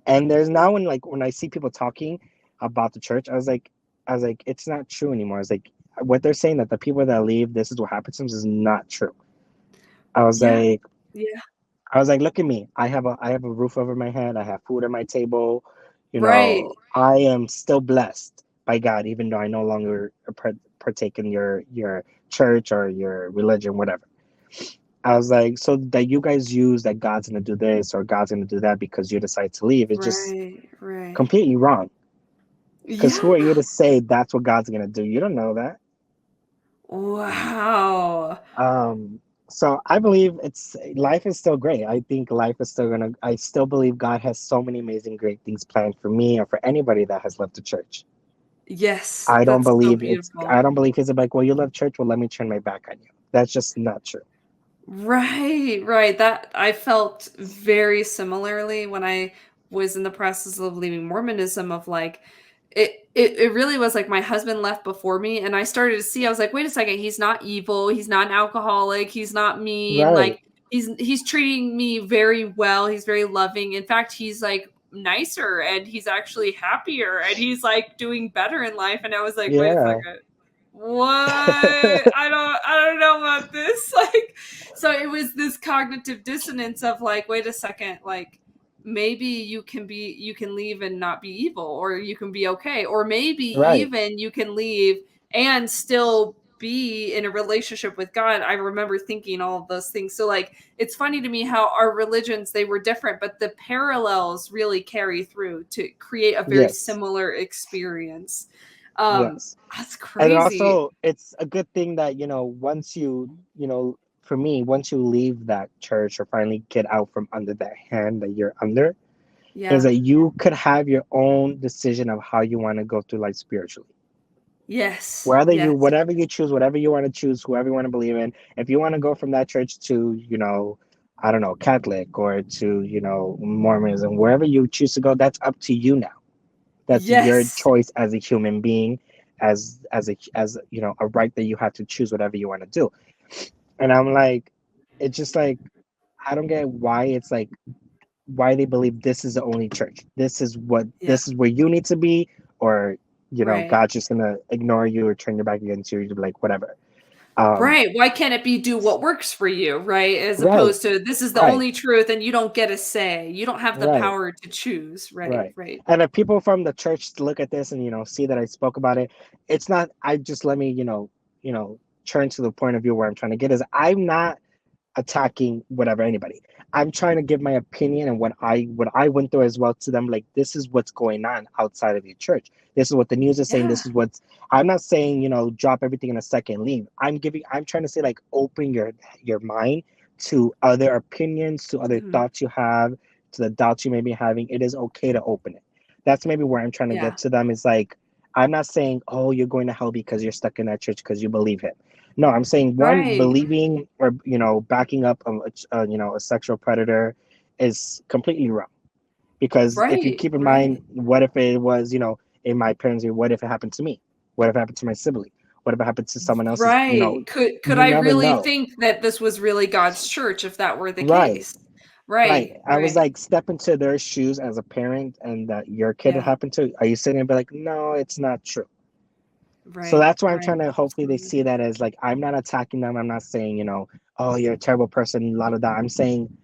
And there's now when I see people talking about the church, I was like it's not true anymore. I was like, what they're saying, that the people that leave, this is what happens to them, is not true. I was Yeah. like, Yeah. look at me. I have a roof over my head. I have food on my table. Right. I am still blessed by God, even though I no longer partake in your church or your religion, whatever. I was like, so that you guys use that God's gonna do this or God's gonna do that because you decide to leave, it's just Right. Right. completely wrong. Because Yeah. who are you to say that's what God's gonna do? You don't know that. Wow. Um, so I believe it's life is still great. I think life is still gonna. I still believe God has so many amazing, great things planned for me or for anybody that has left the church. Yes. I don't That's so believe it's. beautiful. I don't believe he's like, well, you left church. Well, let me turn my back on you. That's just not true. Right, right. That I felt very similarly when I was in the process of leaving Mormonism of like it really was like my husband left before me, and I started to see, I was like, wait a second, he's not evil, he's not an alcoholic, he's not mean, Right. like he's treating me very well, he's very loving. In fact, he's like nicer and he's actually happier and he's like doing better in life. And I was like, wait a Yeah. second. What? I don't know about this. Like, so it was this cognitive dissonance of like, wait a second, like maybe you can leave and not be evil, or you can be okay, or maybe Right. even you can leave and still be in a relationship with God. I remember thinking all of those things. So like it's funny to me how our religions, they were different, but the parallels really carry through to create a very Yes. similar experience. Yes. That's And crazy. also, it's a good thing that, once for me, once you leave that church or finally get out from under that hand that you're under, is Yeah. that you could have your own decision of how you want to go through life spiritually. Yes. Whether you, Yes. whatever you choose, whatever you want to choose, whoever you want to believe in, if you want to go from that church to, I don't know, Catholic or to, Mormonism, wherever you choose to go, that's up to you now. That's your Yes. choice as a human being, as a right that you have to choose whatever you want to do. And I'm like, it's just like, I don't get why it's like, why they believe this is the only church, Yeah. this is where you need to be, or Right. God's just gonna ignore you or turn your back against you, like whatever. um Right. Why can't it be do what works for you, right? As right, opposed to this is the right, only truth and you don't get a say. You don't have the right, power to choose. Right. right. Right. And if people from the church look at this and see that I spoke about it, it's not, I just, let me turn to the point of view where I'm trying to get is, I'm not attacking whatever anybody. I'm trying to give my opinion and what I went through as well to them. Like, this is what's going on outside of your church. This is what the news is saying. Yeah. This is what's. I'm not saying drop everything in a second, leave. I'm trying to say, like, open your mind to other opinions, to other Mhm. thoughts you have, to the doubts you may be having. It is okay to open it. That's maybe where I'm trying to Yeah. get to them. Is like, I'm not saying, oh, you're going to hell because you're stuck in that church because you believe it. No, I'm saying, one, Right. believing or backing up a sexual predator is completely wrong. Because if you Right. keep in mind, Right. what if it was in my parents' year, what if it happened to me? What if it happened to my sibling? What if it happened to someone else's? Right. Could You I never really know. think that this was really God's church if that were the Right, case? right. Right. I was Right. like, step into their shoes as a parent, and that your kid Yeah. happened to. Are you sitting and be like, no, it's not true? So Right. that's why I'm Right. trying to, hopefully they Absolutely. see that as, like, I'm not attacking them. I'm not saying, oh, you're a terrible person, a lot of that. I'm saying,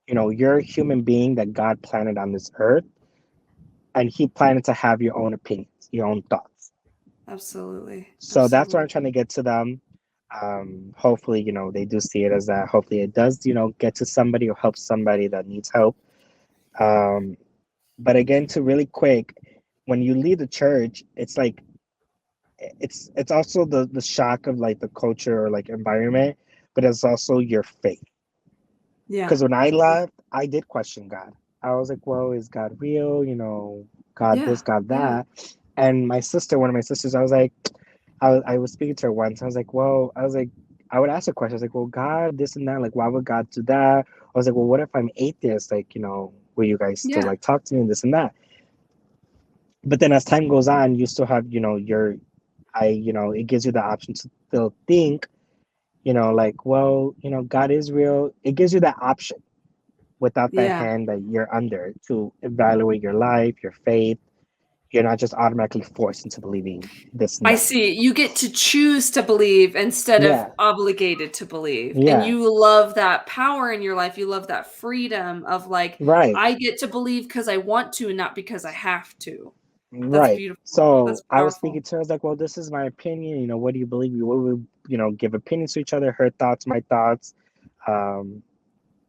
you're a human being that God planted on this earth, and He planted to have your own opinions, your own thoughts. Absolutely. So that's why I'm trying to Absolutely. get to them. Hopefully, they do see it as that. Hopefully, it does, get to somebody or help somebody that needs help. Um, but again, to really quick, when you leave the church, it's like, it's also the shock of, like, the culture or, like, environment, but it's also your faith. Yeah. Because when I left, I did question God. I was like, well, is God real? God Yeah. this, God Yeah. that. And my sister, one of my sisters, I was like, I was speaking to her once. I was like, well, I would ask her questions like, well, God, this and that, like, why would God do that? I was like, well, what if I'm atheist? Like, will you guys still, Yeah. like, talk to me and this and that? But then as time goes on, you still have, it gives you the option to still think, like, well, God is real. It gives you that option without that Yeah. hand that you're under to evaluate your life, your faith. You're not just automatically forced into believing this and I that. see. You get to choose to believe instead of Yeah, obligated to believe. And yeah, you love that power in your life. You love that freedom of like, right, I get to believe because I want to and not because I have to. That's right. beautiful. So That's I was powerful. speaking to her. I was like, well, this is my opinion. What do you believe? What would, give opinions to each other, her thoughts, my thoughts. Um,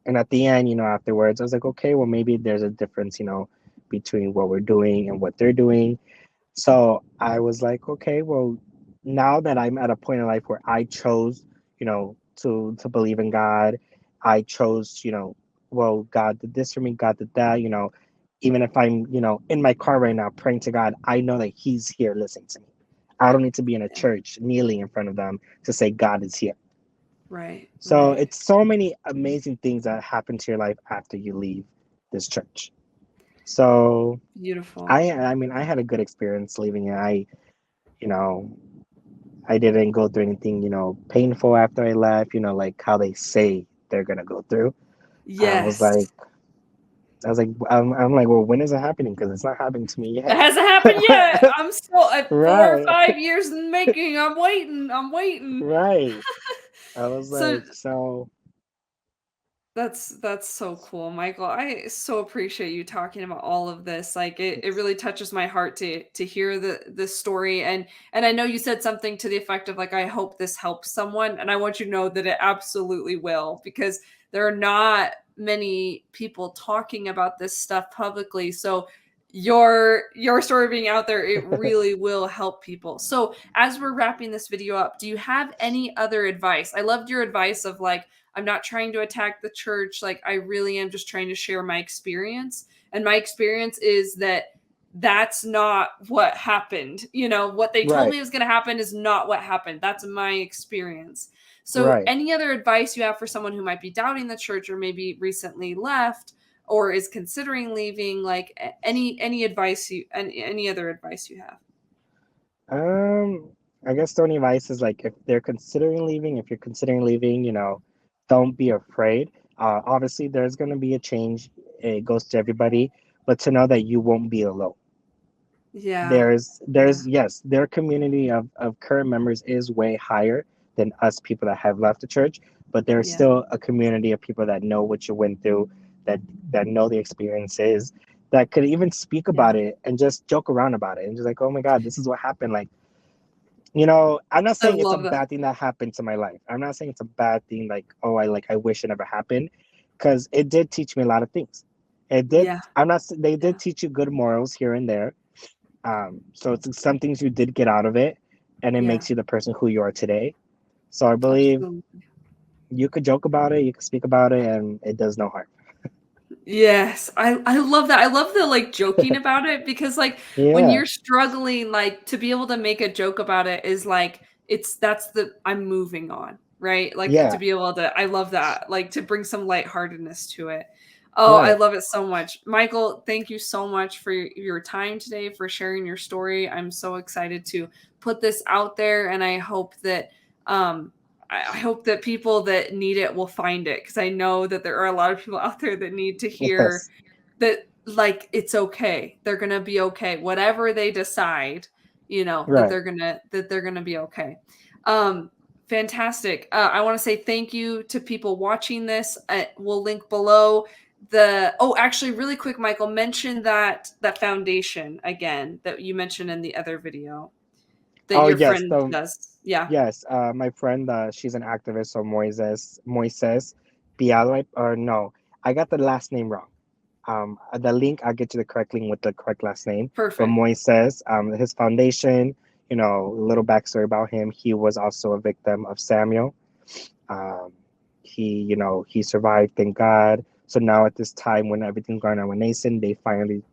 and at the end, afterwards, I was like, okay, well, maybe there's a difference, between what we're doing and what they're doing. So I was like, okay, well, now that I'm at a point in life where I chose, to believe in God, I chose, well, God did this for me, God did that, even if I'm, in my car right now praying to God, I know that He's here listening to me. I don't need to be in a Yeah. church kneeling in front of them to say God is here. Right. So Right. it's so many amazing things that happen to your life after you leave this church. So Beautiful. I mean, I had a good experience leaving it. You know, I didn't go through anything, painful after I left, like how they say they're gonna go through. I was Yes. like, I'm like, well, when is it happening? Because it's not happening to me It yet. hasn't happened yet. I'm still at 4 or Right, 5 years in the making. I'm waiting. I'm waiting. right. I was So like, so that's so cool, Michael. I so appreciate you talking about all of this. Like it really touches my heart to hear this story. And I know you said something to the effect of like, I hope this helps someone. And I want you to know that it absolutely will, because there are not many people talking about this stuff publicly. So your story being out there, it really will help people. So as we're wrapping this video up, do you have any other advice? I loved your advice of like, I'm not trying to attack the church. Like, I really am just trying to share my experience. And my experience is that that's not what happened. What they told right, me was going to happen is not what happened. That's my experience. So, right. any other advice you have for someone who might be doubting the church or maybe recently left or is considering leaving? Like, any advice any other advice you have? Um, I guess the only advice is like if you're considering leaving, don't be afraid. Obviously, there's gonna be a change. It goes to everybody, but to know that you won't be alone. Yeah. There's Yeah. yes, their community of current members is way higher than us people that have left the church, but there's Yeah. still a community of people that know what you went through, that know the experiences, that could even speak Yeah. about it and just joke around about it and just like, oh my God, this is what happened. Like, I'm not I saying it's a love that. bad thing that happened to my life. I'm not saying it's a bad thing like, oh, I wish it never happened, because it did teach me a lot of things. It did. Yeah. I'm not. They did Yeah. teach you good morals here and there. So it's some things you did get out of it, and it Yeah. makes you the person who you are today. So I believe Absolutely. you could joke about it, you could speak about it, and it does no harm. Yes, I love that. I love the, like, joking about it because, like, when Yeah, you're struggling, like, to be able to make a joke about it is, like, that's the I'm moving on, right? Like, to yeah, be able to I love that, like, to bring some lightheartedness to it. Oh, I right. love it so much. Michael, thank you so much for your time today, for sharing your story. I'm so excited to put this out there, and I hope that, I hope that people that need it will find it, because I know that there are a lot of people out there that need to hear Yes, that, like, it's okay. They're gonna be okay. Whatever they decide, right. that they're gonna be okay. Um, Fantastic. I want to say thank you to people watching this. We'll link below actually, really quick, Michael, mention that foundation again that you mentioned in the other video that Oh your yes. friend So does. Yeah, yes, my friend, she's an activist. So Moises Pialo, or no, I got the last name wrong. The link, I'll get you the correct link with the correct last name. But perfect. Moises, his foundation, a little backstory about him. He was also a victim of Samuel. Um, he survived, thank God. So now at this time when everything's going on with Nathan, they finally,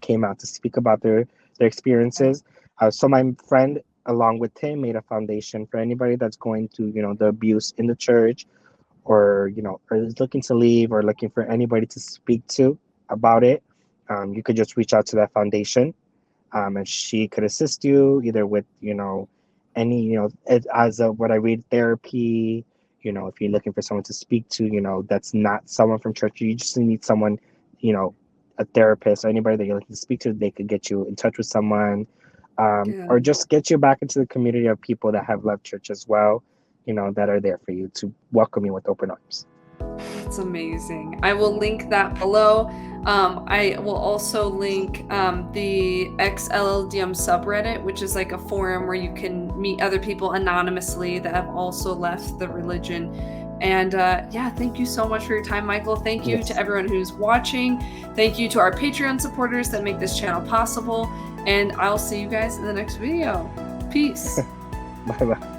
came out to speak about their Okay. experiences. So my friend, along with him, made a foundation for anybody that's going through, the abuse in the church, or or is looking to leave, or looking for anybody to speak to about it. You could just reach out to that foundation, and she could assist you either with any as of what I read, therapy. If you're looking for someone to speak to, that's not someone from church, you just need someone, you know a therapist, or anybody that you're looking to speak to. They could get you in touch with someone, or Good. just get you back into the community of people that have left church as well, that are there for you to welcome you with open arms. That's amazing. I will link that below. I will also link the ex-lldm subreddit, which is like a forum where you can meet other people anonymously that have also left the religion. And yeah, thank you so much for your time, Michael. Thank you to Yes. everyone who's watching. Thank you to our Patreon supporters that make this channel possible. And I'll see you guys in the next video. Peace. Bye bye.